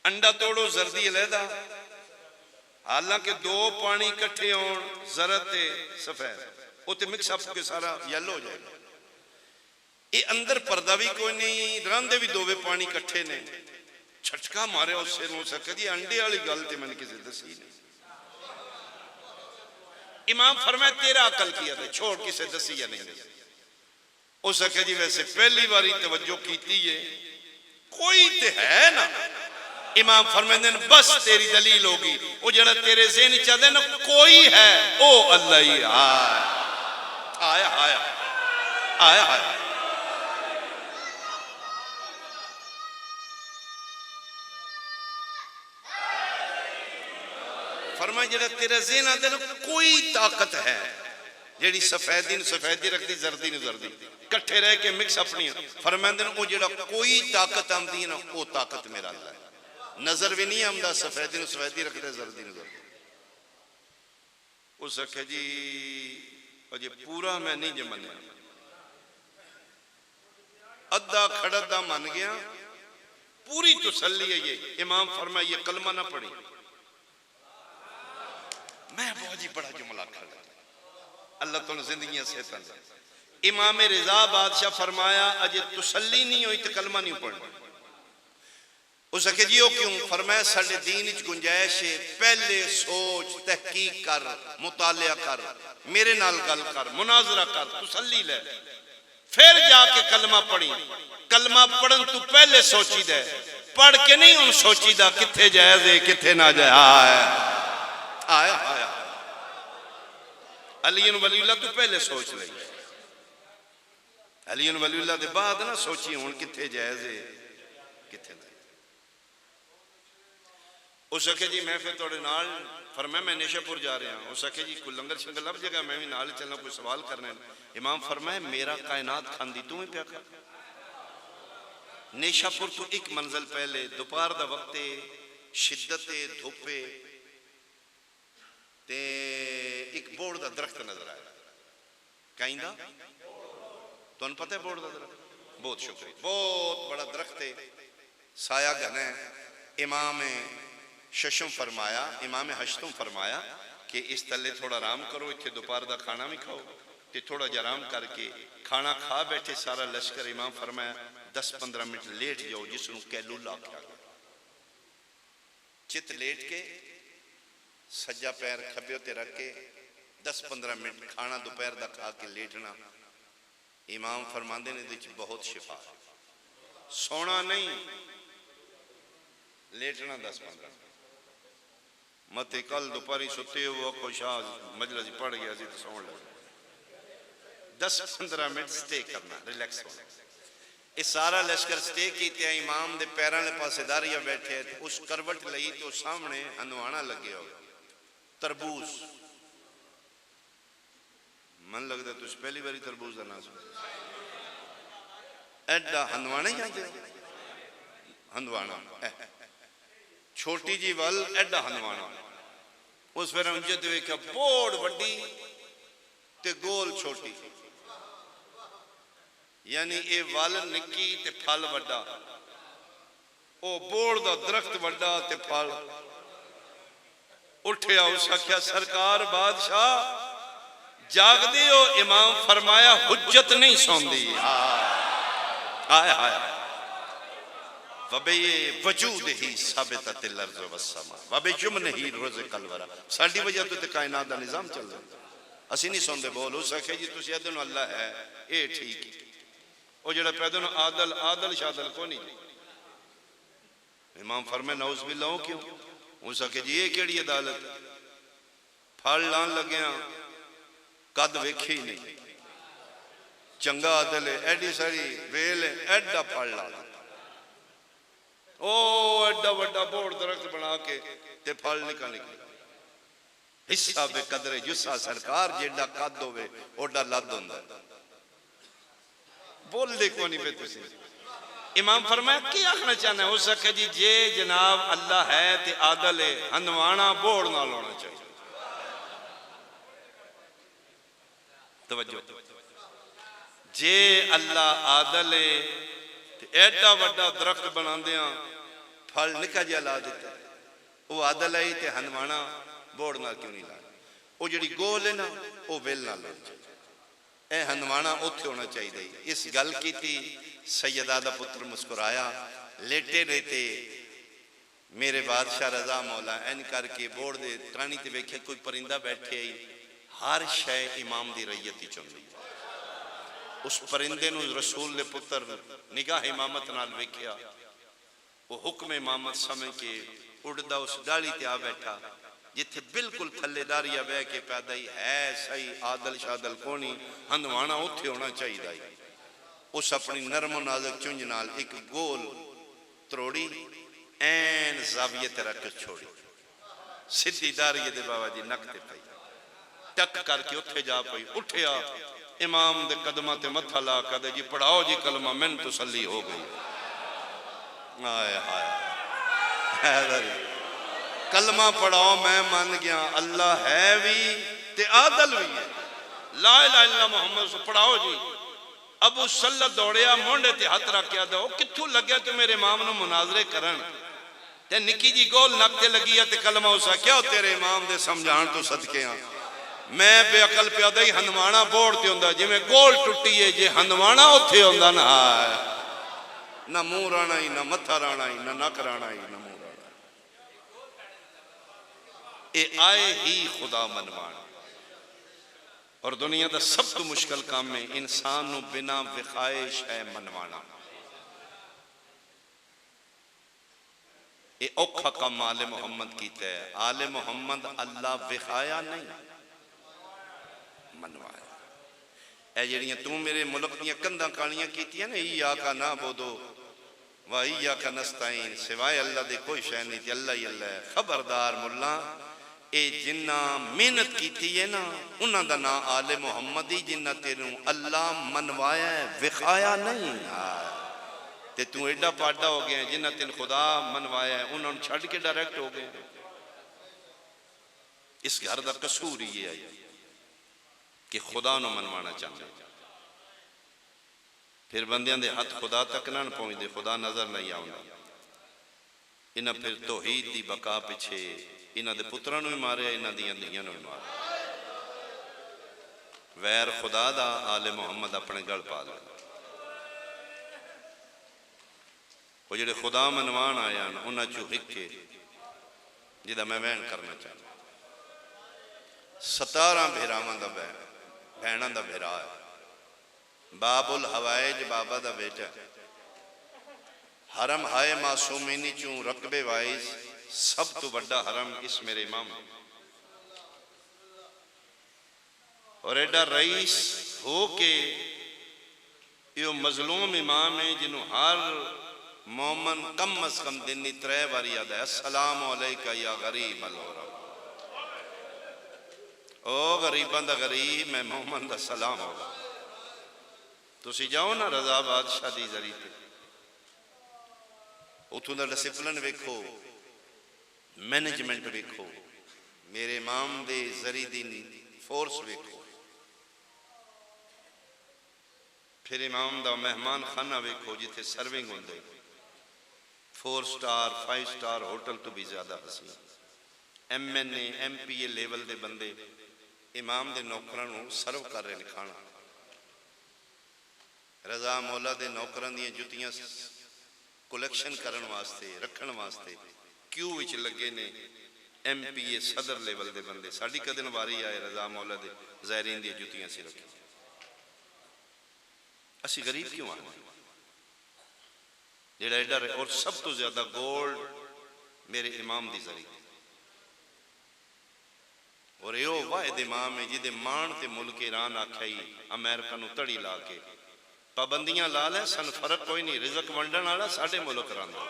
انڈا توڑو زردی علیحدہ حالانکہ دو پانی کٹھے ہون زرد تے سفید وہ تے مکس اپ کے سارا یلو ہو جائے گا. یہ اندر پردہ بھی کوئی نہیں رندے بھی دووے پانی کٹھے نے. چھٹکا مارے اس سے ہو سکتا جی انڈے والی گل تے میں نے کسی دسی نہیں. امام فرمایا تیرا عقل کیا تھا چھوڑ کسے دسی یا نہیں دسی. ہو سکتا جی ویسے پہلی باری توجہ کیتی ہے کوئی تے ہے نا. امام فرمائیں بس تیری دلیل ہوگی وہ جڑا تیرے ذہن چاہتے نا کوئی ہے او اللہ ہی. آیا آیا آیا آیا. فرمائیں جڑا تیرے ذہن آتے نا کوئی طاقت ہے جیڑی سفیدی سفیدی رکھ دی زردی نے زردی کٹھے رہ کے مکس اپنی. فرمائیں وہ جڑا کوئی طاقت آمدی نا وہ طاقت میرا اللہ ہے. نظر بھی نہیں آمدہ سفیدی سفیدی رکھ دے زردی نے زردی. اس سکھے جی جی پورا میں نہیں جی منیا ادھا کھڑا من گیا پوری تسلی ہے. یہ امام فرمایا یہ کلمہ نہ پڑھی. میں بہت جی بڑا جملہ کھڑا اللہ تعالیٰ زندگیاں سے تنظر. امام رضا بادشاہ فرمایا اجے تسلی نہیں ہوئی تو کلمہ نہیں پڑھنا. اس نے کہا جی وہ کیوں؟ فرمایا ساڑھے دین اچ گنجائش ہے پہلے سوچ تحقیق کر مطالعہ کر میرے نال گل کر مناظرہ کر تسلی لے پھر جا کے کلمہ پڑھی. کلمہ پڑھن تو پہلے سوچی دے پڑھ کے نہیں ان سوچی دا کتھے جائز ہے کتھے نہ جائز. آیا آیا علی ولی اللہ تو پہلے سوچ لئی علی ولی اللہ دے بعد نہ سوچی ہون کتھے جائز ہے کتھے نہ. اس نے کہا جی میں پھر توڑے نال فرمایا میں نیشہ پور جا رہا ہوں. اس نے کہا جی کوئی لنگر شنگر لب جگہ میں بھی نال چلنا کوئی سوال کرنا ہے. امام فرمایا میرا کائنات کھاندی تو میں پیا کھا. نیشہ پور تو ایک منزل پہلے دوپہر دا وقت شدت دھوپے تے ایک بوڑ دا درخت نظر آیا. کہیں دا تو ان پتہ ہے بوڑ دا درخت بہت شکریہ. بہت بڑا درخت ہے, سایہ گھنا ہے. امام ششم فرمایا, امام ہشتم فرمایا کہ اس تلے تھوڑا آرام کرو, اتھے دوپہر دا کھانا بھی کھاؤ تے تھوڑا جا آرام کر کے کھانا کھا بیٹھے سارا لشکر. امام فرمایا 10-15 منٹ لیٹ جاؤ, جس نو کیلولا کیا گیا. چت لیٹ کے سجا پیر کھبے ہوتے رکھ کے 10-15 منٹ کھانا دوپہر دا کھا کے لیٹنا. امام فرماندے نے دیچ بہت شفا ہے. سونا نہیں, لیٹنا 10-15 مت کل دوپہری ستے ہو خوشا مجلس پڑھ گیا سی تو سون لگا. 10-15 منٹ سٹے کرنا, ریلیکس ہونا. اس سارا لشکر سٹے کیتے ہیں. امام دے پیران لے پاسے داریا بیٹھے, اس کروٹ لئی تو سامنے ہندوانا لگے ہو تربوز. من لگتا ہے تجھ پہلی باری تربوز دا نام سن. ایڈا ہندوانا ہی آجے, ہندوانا چھوٹی جی وال ایڈا ہندوانا. اس پھر انجھے دوے کہ بوڑ وڈی تے گول چھوٹی, یعنی اے وال نکی تے پھل وڈا, او بوڑ دا درخت وڈا تے پھل. اٹھیا اس کیا سرکار بادشاہ جاگ دی ہو. امام فرمایا حجت نہیں سون دی. آئے آئے وَبِي وَجُودِهِ ثَابِتَتِ الْأَرْضُ وَالسَّمَاءُ وَبِجُمْنِهِ رُزِقَ الْوَرَى. ساڑھی وجہ تو کائنات دا نظام چل رہا. اسی نہیں سوندے بول ہو سکے جی تسی ادھنو اللہ ہے اے ٹھیک. او جڑا پیدنو عادل عادل شادل کو نہیں. امام فرمائے نعوذ باللہ کیوں ہو سکے جی یہ کیڑی عدالت. پھال لان لگیاں قد ویکھی نہیں, چنگا عادل ہے, ایڈی ساری ویل ہے, ایڈا پھال لان. او ایڈا وڈا بوڑ درخت بنا کے تے پھل نکل نکل. حصہ بے قدر جسا سرکار جیڈا قد ہوئے اوڈا لد ہوندہ. بول دے کونی پہ تسی. امام فرمایا کیا آخنا چاہنا ہے؟ ہو سکے جی جے جناب اللہ ہے تے عادل ہے, ہندوانا بوڑ نہ لونا چاہیے. توجہ, جے اللہ عادل ہے تے ایڈا وڈا درخت بنا دیاں پھل نکا جا لا دیتا ہے. وہ عادل ہے تے ہندوانا بوڑ نہ کیوں نہیں لانا. وہ جڑی گول ہے نا وہ ویل نہ لانا چاہیے. اے ہندوانا اتھے ہونا چاہیے دی. اس گل کی تھی سیدہ دا پتر مسکرایا لیٹے رہتے. میرے بادشاہ رضا مولا این کر کے بوڑ دے ٹانی تے بیکھے کوئی پرندہ بیٹھے ہی ہر شے امام دی رعیت ہی چن لی. اس پرندے نو رسول دے پتر نگاہ امامت نال بیکھیا, وہ حکم امامت سمجھ کے اڑدا اس ڈالی تے آ بیٹھا جتھے بالکل تھلے داریا بے کے پیدا ہی ہے. صحیح عادل شادل کونی, ہندوانا اتھے ہونا چاہیے دائی. اس اپنی نرم و نازک چنج نال ایک گول تروڑی این زاویت رکھ چھوڑی. سدھی داریا دے بابا جی نکتے پئی ٹک کر کے اتھے جا پئی. اٹھیا امام دے قدمہ تے متھا لا کدے جی پڑھاؤ جی کلمہ من تسلی ہو گئی. آئے آئے کلمہ پڑھاؤ میں مان گیا اللہ ہے بھی تے عادل بھی ہے. لا الہ الا اللہ محمد سے پڑھاؤ جی. ابو سلط دوڑیا مونڈے تے ہاتھ رکھیا دو کتھو لگیا کہ میرے امام نو مناظرے کرن تے نکی جی گول نکتے لگیا تے کلمہ اسا کیا تیرے امام دے سمجھان تو صدقے ہیں. میں بے عقل پیادہ ہی ہندوانا بوڑتے ہوندہ جی میں گول ٹوٹی ہے جی ہندوانا اتھے ہوندہ نا نہ موں رانا ہی نہ متھا رانا ہی نہ نک رانا ہی نہ موں رانا ہی. اے آئے ہی خدا منوان. اور دنیا دا سب تو مشکل کام میں انسان نو بنا وخائش ہے منوانا. اے اوکھا کام آل محمد کیتا ہے. آل محمد اللہ وخایا نہیں منوایا. اے جڑیاں تم میرے ملک دیاں کندہ کانیاں کیتی ہیں نا ایاکا نعبدو و ایاکا نستعین, سوائے اللہ دے کوئی شے نہیں تھی, اللہ ہی اللہ ہے. خبردار ملا اے جنہ محنت کیتی ہے نا انہاں دا نا آل محمدی جنہ تیروں اللہ منوایا ہے وخایا نہیں. تے تو ایڈا پاڑا ہو گئے جنہ تین خدا منوایا ہے انہوں نے چھڑ کے ڈائریکٹ ہو گئے. اس گھر دا قصور ہی یہ آئی کہ خدا نو منوانا چاہتا. پھر بندیاں دے ہاتھ خدا تک نہ پہنچ دے، خدا نظر نہیں آؤں، انہاں پھر توحید دی بقا پچھے انہاں دے پتران بھی مارے، انہاں دیاں دھیاں بھی مارے، ویر خدا دا آل محمد اپنے گل پا لے۔ وہ جڑے خدا منوان آیا انہاں چو ہکے جدہ میں بین کرنا چاہتا 17 بھیراواں دا بہناں دا بھیرا ہے، باب الحوائج بابا دا بیٹا، حرم ہائے معصومینی چون رقبے وائز سب تو بڑا حرم اس میرے امام، اور ایڈا رئیس ہو کے یہ مظلوم امام ہے جنہوں ہر مومن کم از کم دنی 3 بار یاد ہے، السلام علیکہ یا غریب العرب، او غریباں دا غریب میں مومن دا سلام ہوگا۔ تسی جاؤ نا رضا بادشاہ دی ذریعے تے اتھوں دا ڈسپلن ویکھو، مینجمنٹ ویکھو، میرے امام دے ذریعے دی فورس ویکھو، پھر امام دا مہمان خانہ ویکھو جتھے سرونگ ہوندے 4 سٹار 5 سٹار ہوٹل تو بھی زیادہ حسین، M N A M P A level دے بندے امام دے نوکرانوں سرو کر رہے کھانا، رضا مولا دے نوکران دیاں جتیاں کولیکشن کرن واسطے رکھن واسطے کیوں وچ لگے نے ایم پی اے صدر لیول دے بندے، ساڑھی کدن واری آئے رضا مولا دے زائرین دی جتیاں سی رکھیں، اسی غریب کیوں آنے جیڑا ایڈر ہے، اور سب تو زیادہ گولڈ میرے امام دی ذریعے، اور یہ واحد امام ہے جدے مان تے ملک ایران آکھائی امریکہ نو تڑی لا کے پابندیاں لا لے سن فرق کوئی نہیں، رزق ونڈن والا ساڑھے ملک راندہ،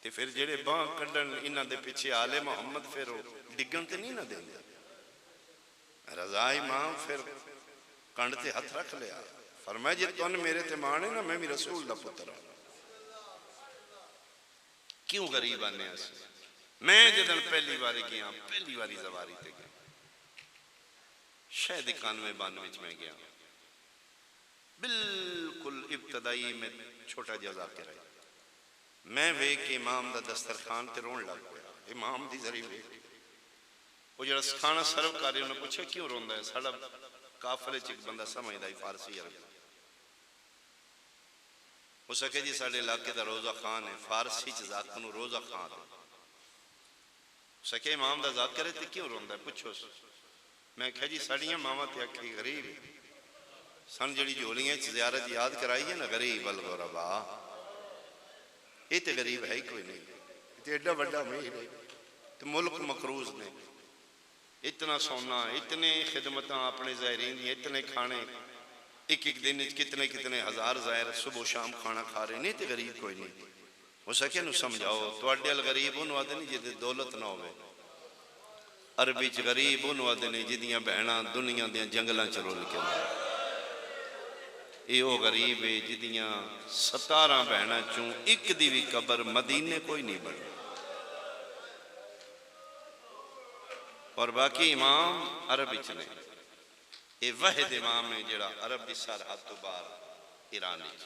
تے پھر جڑے باں کڈن انہاں دے پیچھے آل محمد پھر ڈگن تے نہیں نہ دیں گے، رضا امام پھر کنڈ تے ہتھ رکھ لیا، فرمایا جی تون میرے تے مانے نا میں بھی رسول دا پتر ہوں، کیوں غریب آنے ایسے؟ میں جدن پہلی باری گیا پہلی باری زواری تے گیا شاید 91-92 میں گیا، بالکل ابتدائی میں چھوٹا جزا کے رہا، میں ویک امام دا دسترخان تے رون لگ گیا، امام دی ذریعے وہ جڑا کھانا سرو کر رہے انہوں نے پوچھا کیوں روندہ ہے؟ ساڑھا کافلے چک بندہ سمجھدا ہی فارسی عربی، وہ سکے جی ساڑھے علاقے دا روزہ خان ہے، فارسی چ ذاکروں روزہ خان ہے، سکے امام دا ذاکر ہے تے کیوں روندہ ہے؟ پوچھو میں کہا جی ساڑھیاں ماما تے اکھی غریب سن جڑی جولیاں چ زیارت یاد کرائی ہے نا غریب الغربا، یہ تے غریب ہے ہی کوئی نہیں، یہ تے ایڈا بڑا مہیر ہے، تے ملک مقروض نے، اتنا سونا، اتنے خدمتاں اپنے زائرین دی، اتنے کھانے، ایک دن کتنے ہزار زائر صبح و شام کھانا کھا رہے نہیں تے غریب کوئی نہیں، ہو سکے نو سمجھاؤ تو اڈے الغریب انہوں آدھے نہیں جدے دولت نہ ہوئے، عربی چ غریب انہوں آدھے نہیں جدیاں بہناں دنیا دیاں جنگلاں چرول کے مارے، یہ وہ غریب ہے جدیاں 17 بہناں چوں ایک دی بھی قبر مدینے کوئی نہیں بڑھ، اور باقی امام عربی چنے، یہ واحد امام ہے جڑا عرب دی سرحد تو باہر ایرانی،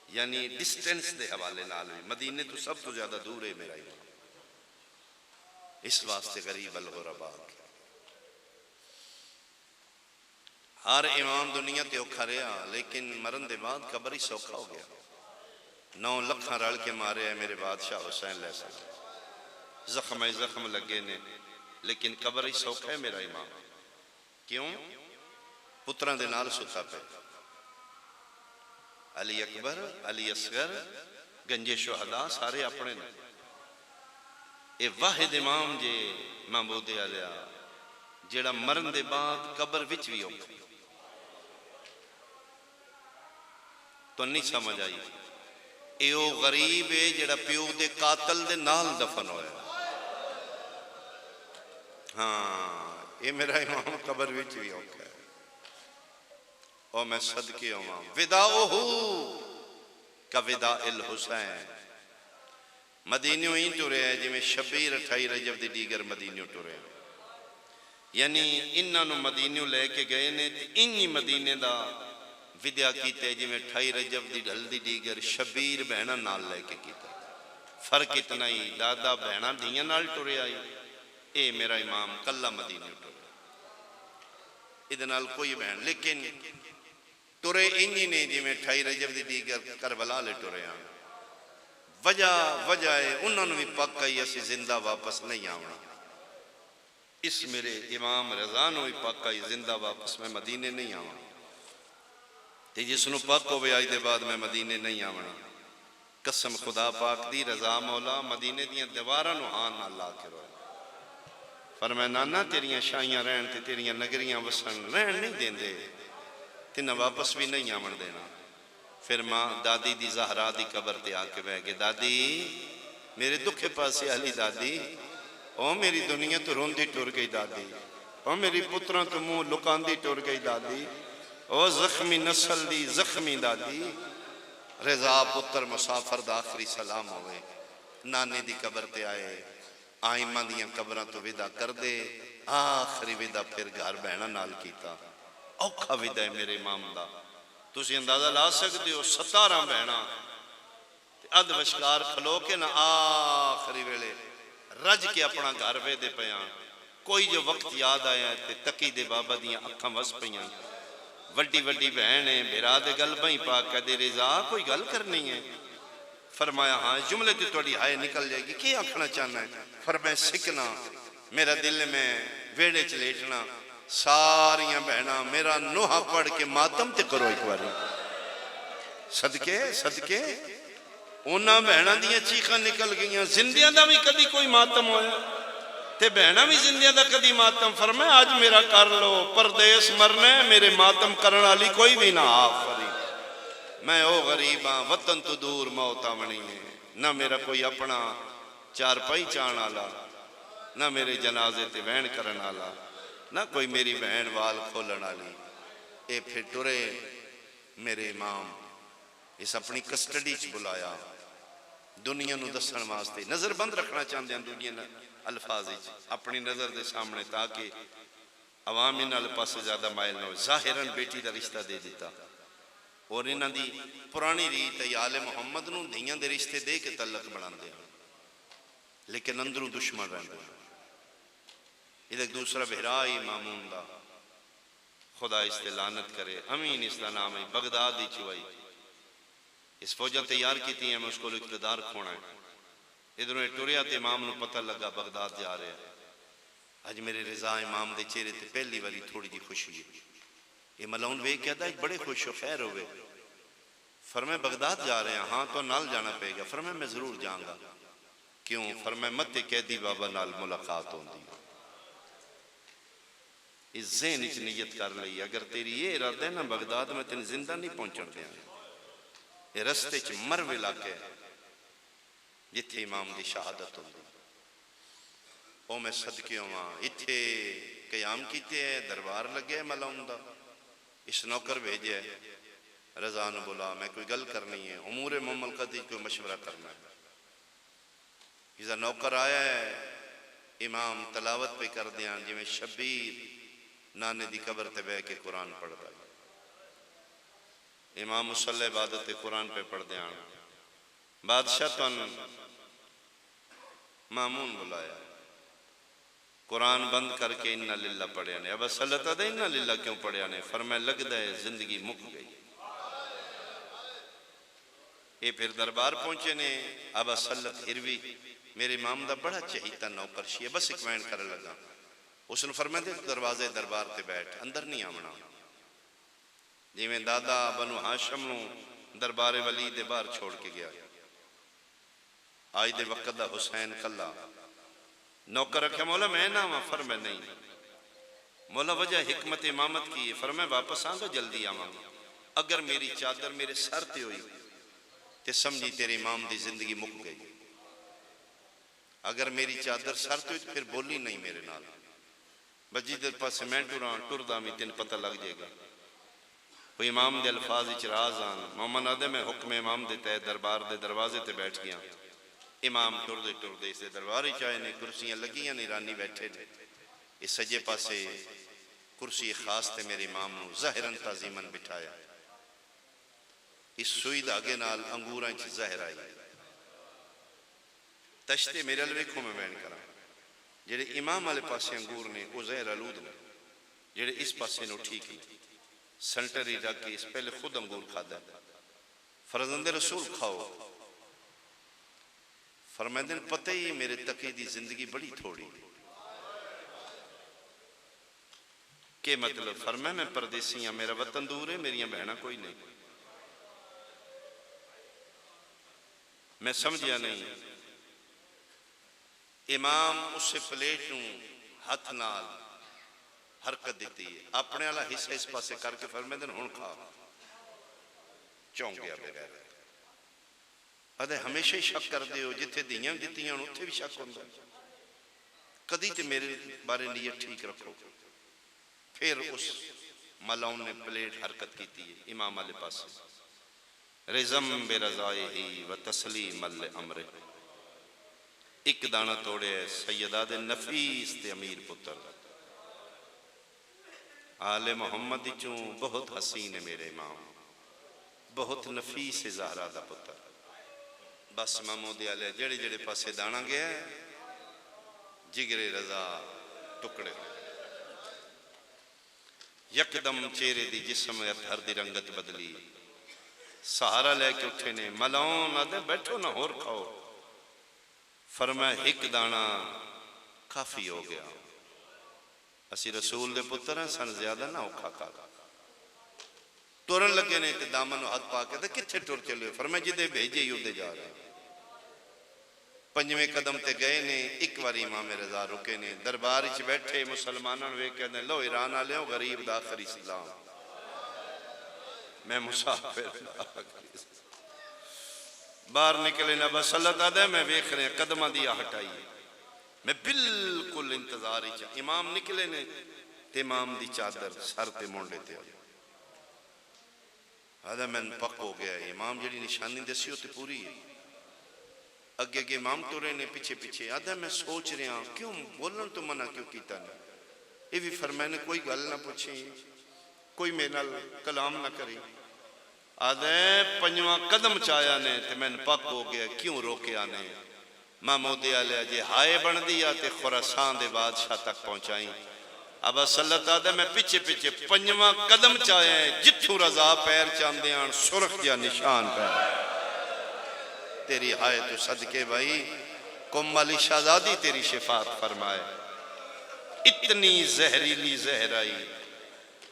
یعنی ڈسٹنس دے حوالے نال مدینے تو سب تو زیادہ دور ہے میرا امام، اس واسطے غریب الغربا، ہر امام دنیا تے اوکھا رہا لیکن مرن دے بعد قبر ہی سوکھا ہو گیا، 9 لکھاں رل کے مارے ہیں میرے بادشاہ حسین علیہ السلام، زخم لگے نے لیکن قبر ہی سوکھا ہے میرا امام، کیوں؟ پتران دے نال ستا پہ، علی اکبر، علی اصغر، گنج شہداء سارے اپنے نے، اے واحد امام جے محمود علیہ جیڑا مرن دے بعد قبر وچ بھی ہوگا، تو نہیں سمجھ آئی، اے او غریب ہے جیڑا پیو دے قاتل دے نال دفن ہویا، ہاں یہ میرا امام قبر وچ بھی ہوگا، اور میں صدقے ہوں وداؤہو کا وداء الحسین، مدینیوں ہی ٹورے ہیں جی میں شبیر 28 رجب دی دیگر مدینیوں ٹورے ہیں، یعنی انہوں مدینیوں لے کے گئے نے انہی مدینے دا ودیا کیتے جی میں 28 رجب دی ڈھل دی دیگر شبیر بہنا نال لے کے کیتا فرق اتنا ہی دادا بہنا دیاں نال ٹرے آئی اے میرا امام کلہ مدینے ٹرے ادھنال کوئی بہن لیکن ٹرے انہی نے جی میں 28 رجب دی دیگر کربلا لے ٹرے آئیں وجہ ہے انہوں نے بھی پکا ہی اسی زندہ واپس نہیں آونا اس میرے امام رضا نو بھی پکا ہی زندہ واپس میں مدینے نہیں آونا تے جس نو پک ہوئے آئی دے بعد میں مدینے نہیں آونا قسم خدا پاک دی رضا مولا مدینے دیاں دیوارہ نو ہاں نہ لا کے روئے فرمائے نانا تیریاں شاہیاں رہن تے تیریاں نگریاں وسن رہن نہیں دیں دے تینہ واپس بھی نہیں آمن دینا پھر ماں دادی دی زہرا دی قبر تے آکے بہ گئے دادی میرے دکھے پاسے علی دادی او میری دنیا تو روندی ٹور گئی دادی او میری پتران تو منہ لکاندی ٹور گئی دادی او زخمی نسل دی زخمی دادی رضا پتر مسافر دا آخری سلام ہوئے نانے دی قبر تے آئے آئمہ دیاں قبران تو ودا کر دے آخری ودا پھر گھر بہنا نال کیتا اوکھا ودا ہے میرے امام دا تُسی اندازہ لا سکتے ہو 17 بہنا اد وشکار کھلو کے نہ آخری ویلے رج کے اپنا گھر وے دے پیان کوئی جو وقت یاد آیا ہے تے تقی دے بابا دیاں اکھاں وز پیان وڈی وڈی بہنے بھیرا دے گل بھئی پاک کہتے رضا کوئی گل کرنی ہے فرمایا ہاں جملے تے توڑی ہائے نکل جائے گی کیا آکھنا چاہنا ہے فرمایا سکنا میرا دل میں ویڑے چلیٹنا ساریاں بہنا میرا نوحہ پڑھ کے ماتم تے کرو ایک باری صدقے انہاں بہنا دیاں چیخاں نکل گئیاں زندیاں دا بھی کدی کوئی ماتم ہویا تے بہنا بھی زندیاں دا کدی ماتم فرمائے آج میرا کر لو پردیس مرنے میرے ماتم کرنا علی کوئی بھی نہ آفری میں او غریباں وطن تو دور موت آمنی ہے نہ میرا کوئی اپنا چار پائی چان آلا نہ میرے جنازے تے وین کرن آلا نہ کوئی میری بہن وال کھولن آلی اے پھر ٹرے میرے امام اس اپنی کسٹڈی چ بلایا دنیا نو دسن واسطے نظر بند رکھنا چاہتے ہیں دنیا الفاظ اپنی نظر دے سامنے تاکہ عوام انہاں پاس زیادہ مائل نہ ہو ظاہراً بیٹی دا رشتہ دے دیتا اور انہاں دی پرانی ریت ہے آل محمد نو دھیاں دے رشتے دے کے تعلق بنا دے لیکن اندروں دشمن رہنے ادھر دوسرا بہرائی مامون دا خدا اس تے لعنت کرے امین اس دا نام ہے بغداد ہی چوائی اس فوجہ تیار کی تھی ہمیں اس کو اقتدار کھونا ہے ادھروں ٹوریا تے امام نو پتہ لگا بغداد جا رہے ہیں آج میرے رضا امام دے چہرے تے پہلی والی تھوڑی جی خوشی ہے یہ ملون وے کہتا ہے بڑے خوش و خیر ہوئے فرمائے بغداد جا رہے ہیں ہاں تو نال جانا پے گا فرمائے میں ضرور جاؤں گا کیوں فرمائے مت قیدی بابا نال ملاقات ہوں دی اس ذہن اچ نیت کر لئی اگر تیری یہ ارادہ ہے نا بغداد میں تین زندہ نہیں پہنچن دیا یہ رستے چ مروے لاکے جتھے امام دی شہادت ہوں دی او میں صدقے ہوں اتھے قیام کیتے ہیں دربار لگے ملون دا اس نوکر بھیجے رضا نو بولا میں کوئی گل کرنی ہے امور مملکتی کوئی مشورہ کرنا ہے یہ نوکر آیا ہے امام تلاوت پہ کر دیاں جی میں شبیر نانے دی قبر تے بے کے قرآن پڑھ رہا ہے امام مصلی عبادت قرآن پہ پڑھ دیاں بادشاہ تن مامون بلایا قرآن بند کر کے انہا للہ پڑھیا نے اب اصلتا دے انہا للہ کیوں پڑھیا نے فرمائے لگ دے زندگی مک گئی اے پھر دربار پہنچے نے اب اصلت ہروی میرے امام دا بڑا چہیتا نوکر شیئے بس ایک وین کر لگا اس نے فرمائے دے دروازے دربار تے بیٹھ اندر نہیں آمنا جی میں دادا بنو ہاشم نو دربار ولی دے بار چھوڑ کے گیا آج دے وقت دا حسین کلا نوکر رکھے مولا میں نہ ہوں فرمائے نہیں مولا وجہ حکمت امامت کی ہے فرمائے واپس آن دو جلدی آواں اگر میری چادر میرے سر تے ہوئی تے سمجھی تیرے امام دی زندگی مک گئی اگر میری چادر سر تے ہوئی پھر بولی نہیں میرے نال بجی در پاس میں ٹردہ میں تین پتہ لگ جائے گا وہ امام دے الفاظ اچراز آن مومن آدھے میں حکم امام دے تے دربار دے دروازے تے بیٹھ گیا امام ٹردے اسے درباری چاہے نے کرسیاں لگیاں نے رانی بیٹھے تھے اس سجے پاسے کرسی خاص تے میرے امام نو ظاہراً تعظیماً بٹھایا، اس سوئی دھاگے نال انگوراں چ زہر آئی، تشتے میرے ویکھو میں بیان کراں، جڑے امام والے پاسے انگور نے وہ زہر آلود نے، جڑے اس پاسے نو ٹھیک نے، سنٹر ہی رکھ کے اس پہلے خود انگور کھادا، فرزند رسول کھاؤ، فرمائدن پتہ ہی میرے تقی دی زندگی بڑی تھوڑی، کہ مطلب فرمائے میں پردیسی ہاں، میرا وطن دور ہے، میری بہنہ کوئی نہیں، میں سمجھیا نہیں، امام اس سے پلیٹ نوں ہاتھ نال حرکت دیتی ہے، اپنے والا حصہ اس پاسے کر کے فرمائدن ہن کھا، چونک گیا بغیر، ادھے ہمیشہ ہی شک کر دے ہو، جتھے دیاں دیتی ہیں اتھے بھی شک ہوندہ، کدی تے میرے بارے نیت ٹھیک رکھو، پھر اس ملاؤن نے پلیٹ حرکت کی تھی امام علیہ پاس رزم بے رضائے ہی و تسلیم الامر، ایک دانہ توڑے سیدہ دے نفیس تے امیر پتر، آل محمد چوں بہت حسین ہے میرے امام، بہت نفیس زہرا دا پتر، بس محمود علیہ جڑے جڑے پاسے دانا گیا ہے، جگر رضا ٹکڑے، یکدم چہرے دی جسم اتھر دی رنگت بدلی، سہارا لے کے اٹھے نے، ملاؤن آدھے بیٹھو نہ ہور کھاؤ، فرمائے ایک دانا کافی ہو گیا، اسی رسول دے پتر ہیں سن زیادہ نہ اوکھا کھا، ٹورن لگے نے تے دامن و حد پا کے دے کتھے ٹور چلے، فرمائے جدے بھیجے ہی دے جا رہے ہیں، پنجویں قدم تے گئے نے، ایک واری امام رضا رکے نے، دربار اچھ بیٹھے مسلمانوں نے کہتے ہیں لو ایران آلے ہو غریب دا آخری سلام، میں مسافر باہر نکلے نہ بس اللہ تعالیٰ میں ویکھ رہے ہیں قدمہ دیا ہٹائی، میں بالکل انتظاری چاہ، امام نکلے نے تے امام دی چادر سر تے مونڈے تے آدھا میں پک ہو گیا ہے، امام جڑی نشانی دسی ہوتی پوری ہے، اگے اگے امام تو رہے نے پیچھے پیچھے، آدھا میں سوچ رہے ہیں کیوں بولن تو منع کیوں کیتا نہیں، یہ بھی فرمائے نے کوئی گل نہ پوچھیں، کوئی میرا کلام نہ کریں، آدھا پنجواں قدم چایا نے تے میں پک ہو گیا، کیوں روکے آنے، محمود علیہ جے ہائے بن دیا تے خراسان دے بادشاہ تک پہنچائیں، اب صلی اللہ تعالیٰ میں پیچھے پیچھے پنجواں قدم چایا ہے، جتھو رضا پیر چاندے آن سرخ جا نشان پیر، تیری ہائے تو صدقے بھائی کم علی شہزادی تیری شفاعت فرمائے، اتنی زہریلی زہر آئی،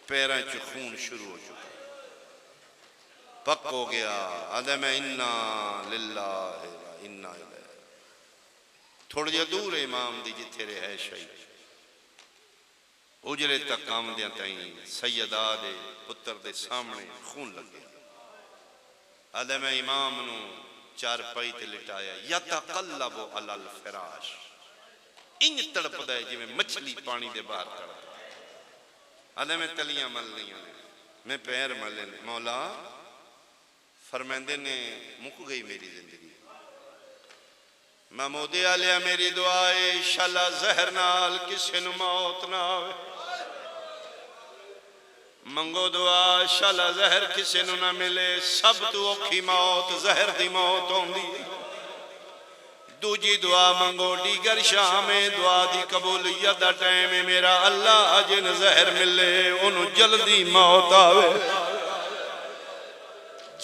پیریں چو خون شروع ہو چکا، پک ہو گیا، آدھے میں انا للہ انا الہ، تھوڑی جا دور امام دی جتھے رہے شہید، اجرے تک کام دیاں تائیں سیدہ دے پتر دے سامنے خون لگ گیا، آدھے میں امام نو چار پائی تے لٹایا، یتقلب علی الفراش، انج تڑپ دائے جی میں مچھلی پانی دے باہر تڑپ، آدھے میں تلیاں مل لیاں میں پیر ملے مولا فرمائندے نے مک گئی میری زندگی، محمود علیہ میری دعائے انشاءاللہ زہر نال کسے نو موت نہ آوے، منگو دعا انشاءاللہ زہر کسے نو نہ ملے، سب تو اوکھی موت زہر دی موت ہوندی، دوجی دعا منگو دیگر شام دعا دی قبولیت دا ٹائم میرا اللہ جن زہر ملے انہوں جلدی موت آوے،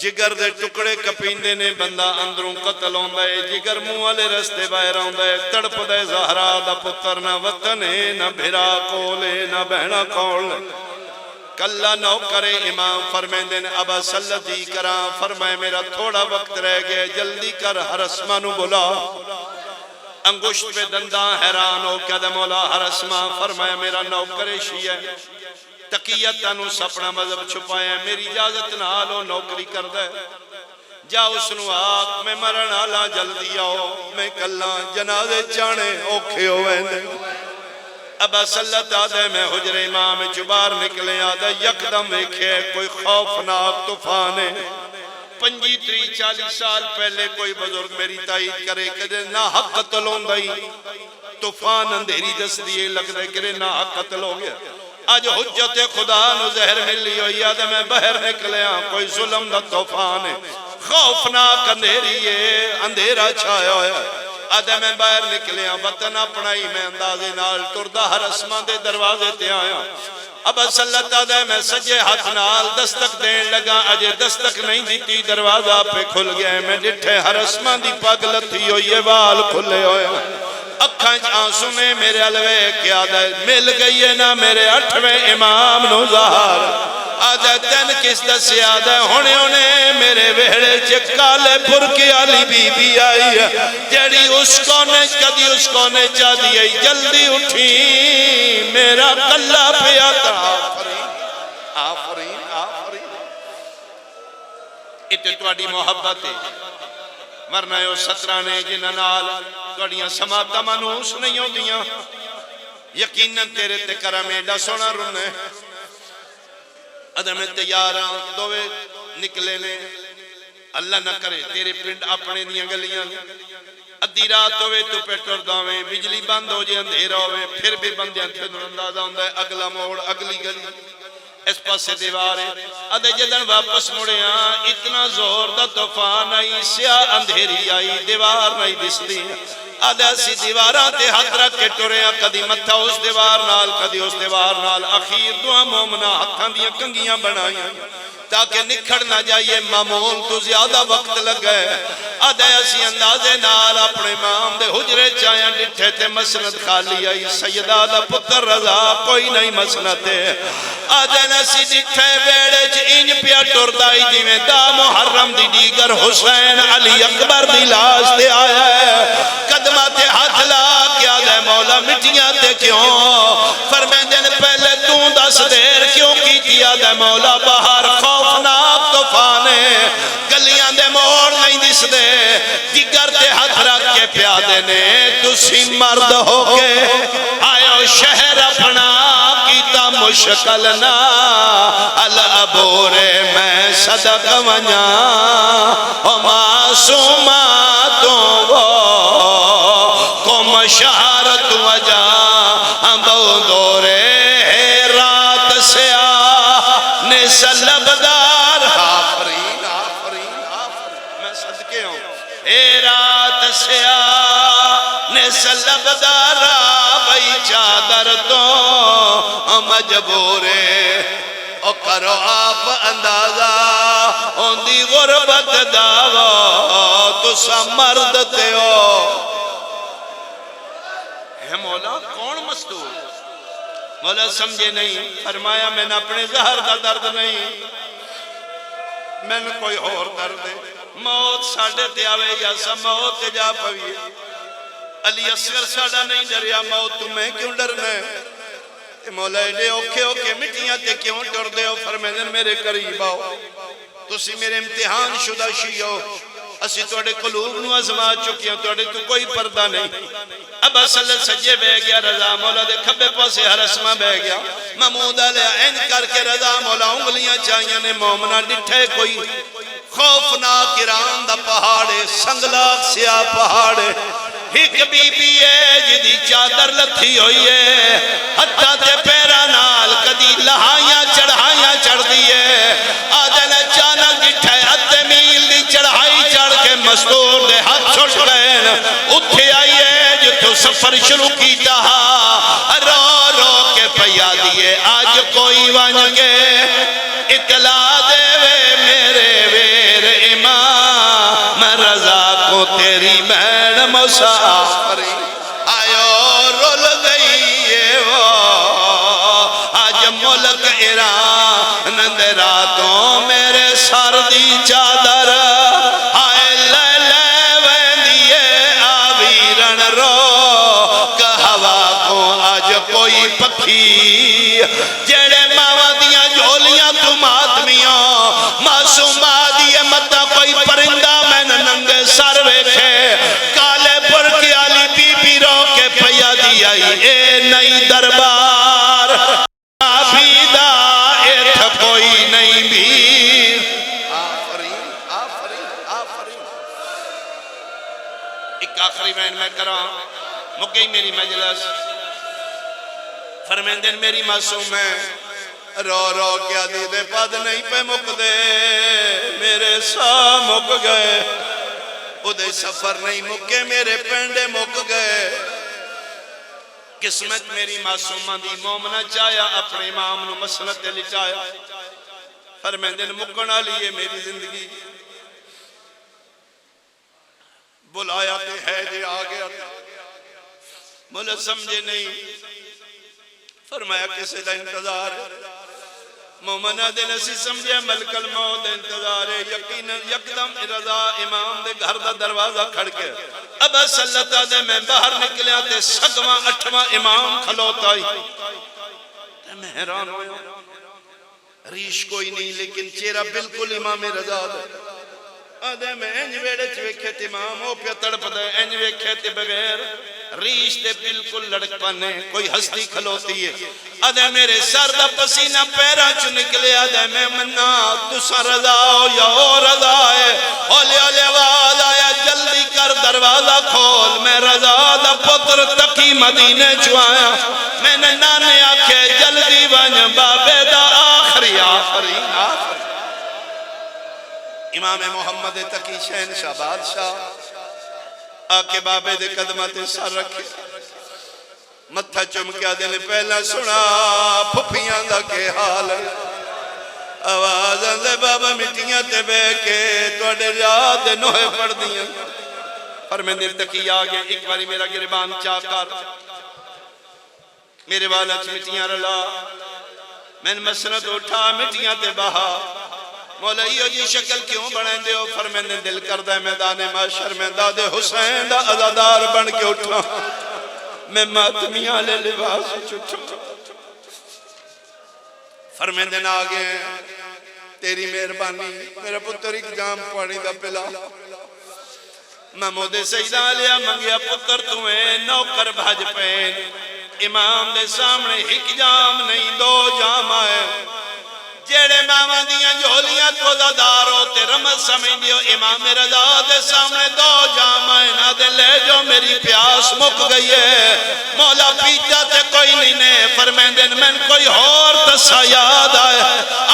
جگر دے ٹکڑے کپیندے نے بندہ اندروں قتل ہوندہ ہے، جگر منہ والے رستے باہر ہوندہ ہے، تڑپ دے زہرا دا پتر نہ وطن ہے نہ بھرا کولے نہ بہنا کول، کلہ نو کرے امام فرمائندے نے ابا صلی دی کران، فرمائے میرا تھوڑا وقت رہ گئے جلدی کر حرسمانو بلا، انگشت پہ دنداں حیران ہو کہ دے مولا حرسمان، فرمائے میرا نو کرے شیعہ تقیتہ نو سپنا مذہب چھپائے، میری اجازت نہ آلو نوکری کر دے، جا اس نو آگ میں مرن آلا جلدی آؤ، میں کلہ جنازے چانے اوکھے ہوئے دے، ابا صلی اللہ تعالیٰ میں حجر امام چبار نکلے آدھا یکدم ایکھے کوئی خوفناک طوفانے، 25-30-40 سال پہلے کوئی بزرگ میری تائید کرے کہ نہ حق قتل ہوندائی، طوفان اندھیری دس دیے لگتا ہے کہ نا قتل ہو گیا اج حجت خدا نو زہر ملی ہوئی ہے میں باہر نکلیا کوئی ظلم دا طوفان ہے خوفناک اندھیری ہے اندھیرا چھایا ہوا ہے آدھے میں باہر نکلیا وطن اپنائی میں اندازے نال ٹردہ ہر اسمان دے دروازے تے آیا اب سلط آدھے میں سجے ہاتھ نال دستک دین لگا اجے دستک نہیں دیتی دروازہ پہ کھل گیا میں ڈٹھے ہر اسمان دی پاگ لتھی ہوئی ہے وال کھلے ہوئے اکھانچ آنسو میں میرے علوے کیا دے مل گئی ہے نا میرے 8ویں امام نو ظاہر آدھے تین کس دسی آدھے ہونے میرے ویڑے چکالے پھر کی علی بی بی آئی ہے جیڑی اس کو نے کدی اس کو نے چاہ دیا جلدی اٹھی میرا کلہ پہ آتا آفرین آفرین اتے توڑی محبت ہے ورنہ یو 17 نے جنہ نال توڑیاں سماعتہ منوس نہیں ہو دیاں یقیناً تیرے تے کرم ایڈا سونا رنے ادھر میں تیاراں دوے نکلے نے اللہ نہ کرے تیرے پنڈ اپنے دیاں گلیاں ادھی رات ہوئے تو پیٹر داویں بجلی بند ہو جائے اندھیرا ہوئے پھر بھی بندیاں تھے اندازہ ہوندہ ہے اگلا موڑ اگلی گلی اس پاس سے دیوارے ادھے جدن واپس مڑے اتنا زور دا طوفان آئی سیاہ اندھیری آئی دیوار نہیں دستی آدھے اسی دیواراں تے ہاتھ رکھ کے ٹورے کدی متھا اس دیوار نال کدی اس دیوار نال اخیر دعا مومنہ ہتھاں دیاں کنگیاں بنائیں تاکہ نکھڑ نہ جائیے معمول تو زیادہ وقت لگ گئے آدھے اسی اندازے نال اپنے امام دے حجرے چاہیں ڈٹھے تھے مسند خالی آئی سیدہ دا پتر رضا کوئی نہیں مسند ہے آدھے اسی ڈٹھے بیڑے چ انج پیا ٹردائی جی میں دا محرم دی دیگر حسین علی اکبر دی لاش دے آیا ہے قدمہ تے ہاتھ لا کیا دے مولا مٹیاں تے کیوں فرمین دن پہلے تو دس دیر کیوں کی کیا دے مولا باہر خوفناک طوفانے گلیاں دے موڑ نہیں دس دے دیگر تے ہاتھ رکھ کے پیادے نے تسی مرد ہو کے آئیو شہر اپنا کیتا مشکل نا الابورے میں صدق ونیا و معصوماتوں وہ کم شہرت وجہ بہو دورے رات سے آنے سلبدار آفرین آفرین آفرین میں صدقے ہوں اے رات سے آنے سلبدار بھئی چادر تو مجبورے او کرو آپ اندازہ ان دی غربت دعویٰ تو سا مرد تے ہو ہے مولا کون مستور مولا سمجھے نہیں فرمایا میں نے اپنے زہر دا درد نہیں میں نے کوئی اور درد ہے موت ساڑھے تے آوے یا سا موت تے جا پویے علی اصغر ساڑھا نہیں ڈریا موت تمہیں کیوں ڈرنا ہے مولا ایڈے اوکے اوکے مٹیاں تے کیوں ڈر دے ہو فرمیدن میرے قریب آؤ تسی میرے امتحان شدہ شیعو اسی توڑے قلوب نو ازما چکیاں توڑے تو کوئی پردہ نہیں اب اصل سجے بے گیا رضا مولا دے کھبے پاسے ہر اسمہ بے گیا محمود علیہ این کر کے رضا مولا انگلیاں چاہیاں نے مومنہ ڈٹھے کوئی خوفناک ایران دا پہاڑے سنگلاک سیاہ پہاڑے ایک بی بی ہے جدی چادر لتھی ہوئی ہے حتیٰ تے پیرا نال کدی لہائیاں چڑھائیاں چڑھ دیئے آدھن چانک ڈٹھے ادھے میل دی چڑھائی چڑھ کے مستور دے ہاتھ چھوٹ گئے اتھے آئیے جو تو سفر شروع کیتا رو رو کے پیا دیئے آج کوئی وانگے اطلاع دے وے میرے ویر امام رضا کو تیری بہن مسافری آئیو رول گئی وہ آج ملک ایران دے راتوں میرے سر دی چادر آئے لے لے ویندیے آویرن رو کہ ہوا کو آج کوئی پکھی جیڑے ماں دیاں جھولیاں تم آدمیوں معصوم آدیے مدہ کوئی پرندہ میں ننگے سر ویکھے کالے پر کی آلی بی بی رو کے پیا دیا اے نئی دربار آبیدہ ایتھ کوئی نہیں بھی آفرین آفرین آفرین ایک آخری بین میں کرا مک گئی میری مجلس فرمیندن میری معصوم ہے رو رو کیا دیدے پد نہیں پہ مک دے میرے سا مک گئے ادھے سفر نہیں مکے میرے پینڈے مک گئے قسمت میری معصومہ دی مومنہ چایا اپنے امام نو مسلط لٹایا فرمیندن مکنا لیے میری زندگی بلایا تے ہے جے آگیا مولا سمجھے نہیں فرمایا کسے دا انتظار مومنہ دے نسی سمجھے ملک الموت انتظار یقین یکدم رضا امام دے گھر دا دروازہ کھڑ کے اب سلطہ دے میں باہر نکلیا تے سگواں اٹھواں امام کھلوتا ہی میں حیران ہویا ریش کوئی نہیں لیکن چہرہ بالکل امام رضا دے آدھے میں انج ویڑے چویکھے تے امام ہو پیا تڑپ دے انج ویکھے تے بغیر ریش تے بالکل لڑک پانے کوئی ہستی کھلوتی ہے آدھے میرے سر دا پسینہ پیرا چو نکلے آدھے میں منہ تسا رضا ہو یا او رضا ہے ہولے ہولے آواز آیا جلدی کر دروازہ کھول میں رضا دا پتر تقی مدینے چوایا میں نے نانے آکھے جلدی بن بابے دا آخری امام محمد تقی شہنشاہ بادشاہ آکے بابے دے قدمات سر رکھے متھا چمکیا دل پہلا سنا پھپیاں دا کے حال آواز آندے بابا مٹیاں تے بے کے توڑے یاد نوہے پڑھ دیاں فرمیندر تقی آگے ایک باری میرا گربان چاکر میرے والا مٹیاں رلا میں نے مسند اٹھا مٹیاں تے بہا مولا یہ جی شکل کیوں بڑھیں دے ہو فرمیندے دل کردہ میدان معاشر میں داد حسین دا عزادار بن کے اٹھا میں ماتمیاں لے لباس چھٹا فرمیندے نہ آگے تیری مہربانی میرا پتر ایک جام پانی دا پلا محمود سیدہ لیا منگیا پتر تمہیں نوکر بھاج پین امام دے سامنے ایک جام نہیں دو جام آئے جیڑے ماما دیاں جھولیاں تو دادار ہوتے رمض سمجھ دیو امام رضا دے سامنے دو جامائنہ دے لے جو میری پیاس مک گئی ہے مولا پیتا تے کوئی نہیں نے فرمیندن میں کوئی اور تسا یاد آئے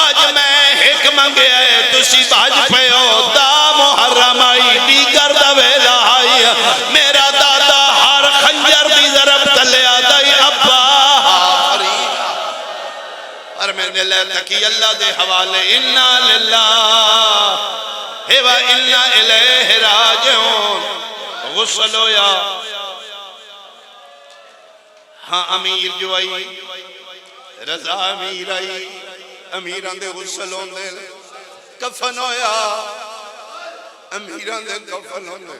آج میں ایک منگے آئے تسی باج پہ ہو دا محرم آئی دیگر دا ویلا آئی میرا دادا ہر خنجر دی ضرب تلے آدائی ابا فرمیندے لے تکی اللہ دے حوالے انا للہ و انا الیہ راجعون غسل ہویا ہاں امیر جو آئی رضا امیر آئی امیران دے غسل ہوندے کفن ہویا امیران دے کفن ہوندے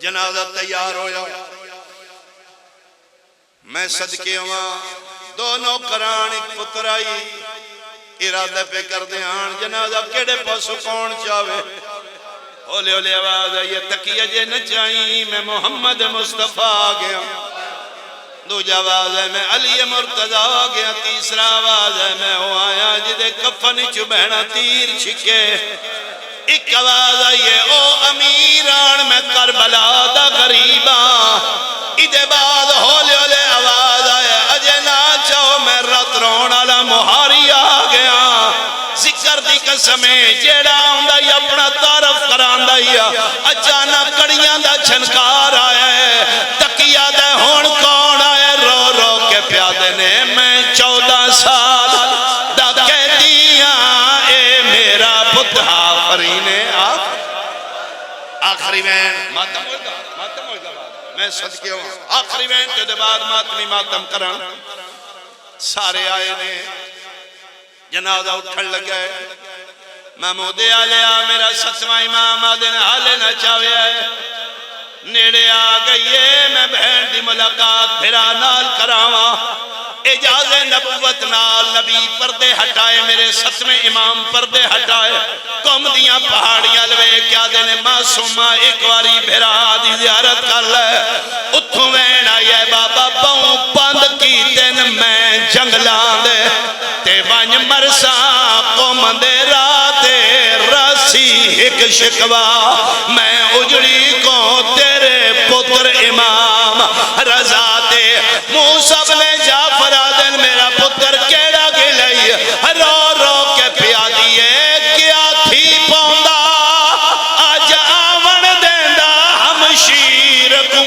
جنازہ تیار ہویا میں صدقے ہوا دونوں کران ایک پتر آئی ارادہ پہ کر دے آن جنازہ کیڑے پاسو کون چاہوے ہولے ہولے آواز آئی تقیہ جے نچائی میں محمد مصطفیٰ آگیا دو جاواز ہے میں علی مرتضی آگیا تیسرا آواز ہے میں ہوں آیا جدے کفن چبہنا تیر چھکے ایک آواز آئی ہے او امیران میں کربلا دا غریباں ادھے بعد ہولے ہولے آواز آئے اجے نہ چاہو میں رات رونا مہاری آگیا ذکر دی قسمیں جیڑا ہوندہ یا اپنا تعرف کراندہ یا اچانک کڑیاں دا چھنکار آئے تقیہ دے ہون کون آئے رو رو کے پیادے نے میں 14 سال دا کہہ دیا اے میرا پتہ آخرینے آخری وین ماتم ہوئے گا میں صدقے ہوں آخری وین کے دے بعد ماتمی ماتم کرن سارے آئے نے جنازہ اٹھڑ لگے محمود آلیا میرا ستواں امام آدھن حالے نہ چاہوے آئے نیڑے آ گئیے میں بہن دی ملاقات پھرا نال کراواں اجازِ نبوت نال نبی پردے ہٹائے میرے ستویں امام پردے ہٹائے قوم دیاں پہاڑیاں لوے کیا دینے معصومہ ایک واری بھرا دی زیارت کر لے اتھوں وین آئیے بابا باؤں پاند کی دن میں جنگلان دے تے وانج مرسا قوم دے راتے رسی ایک شکوا میں اجڑی کو تیرے پتر امام سب نے جعفر آدن میرا پتر کیڑا گلئی رو رو کے پیا دیئے کیا تھی پوندا آج آون دیندا ہم شیر کو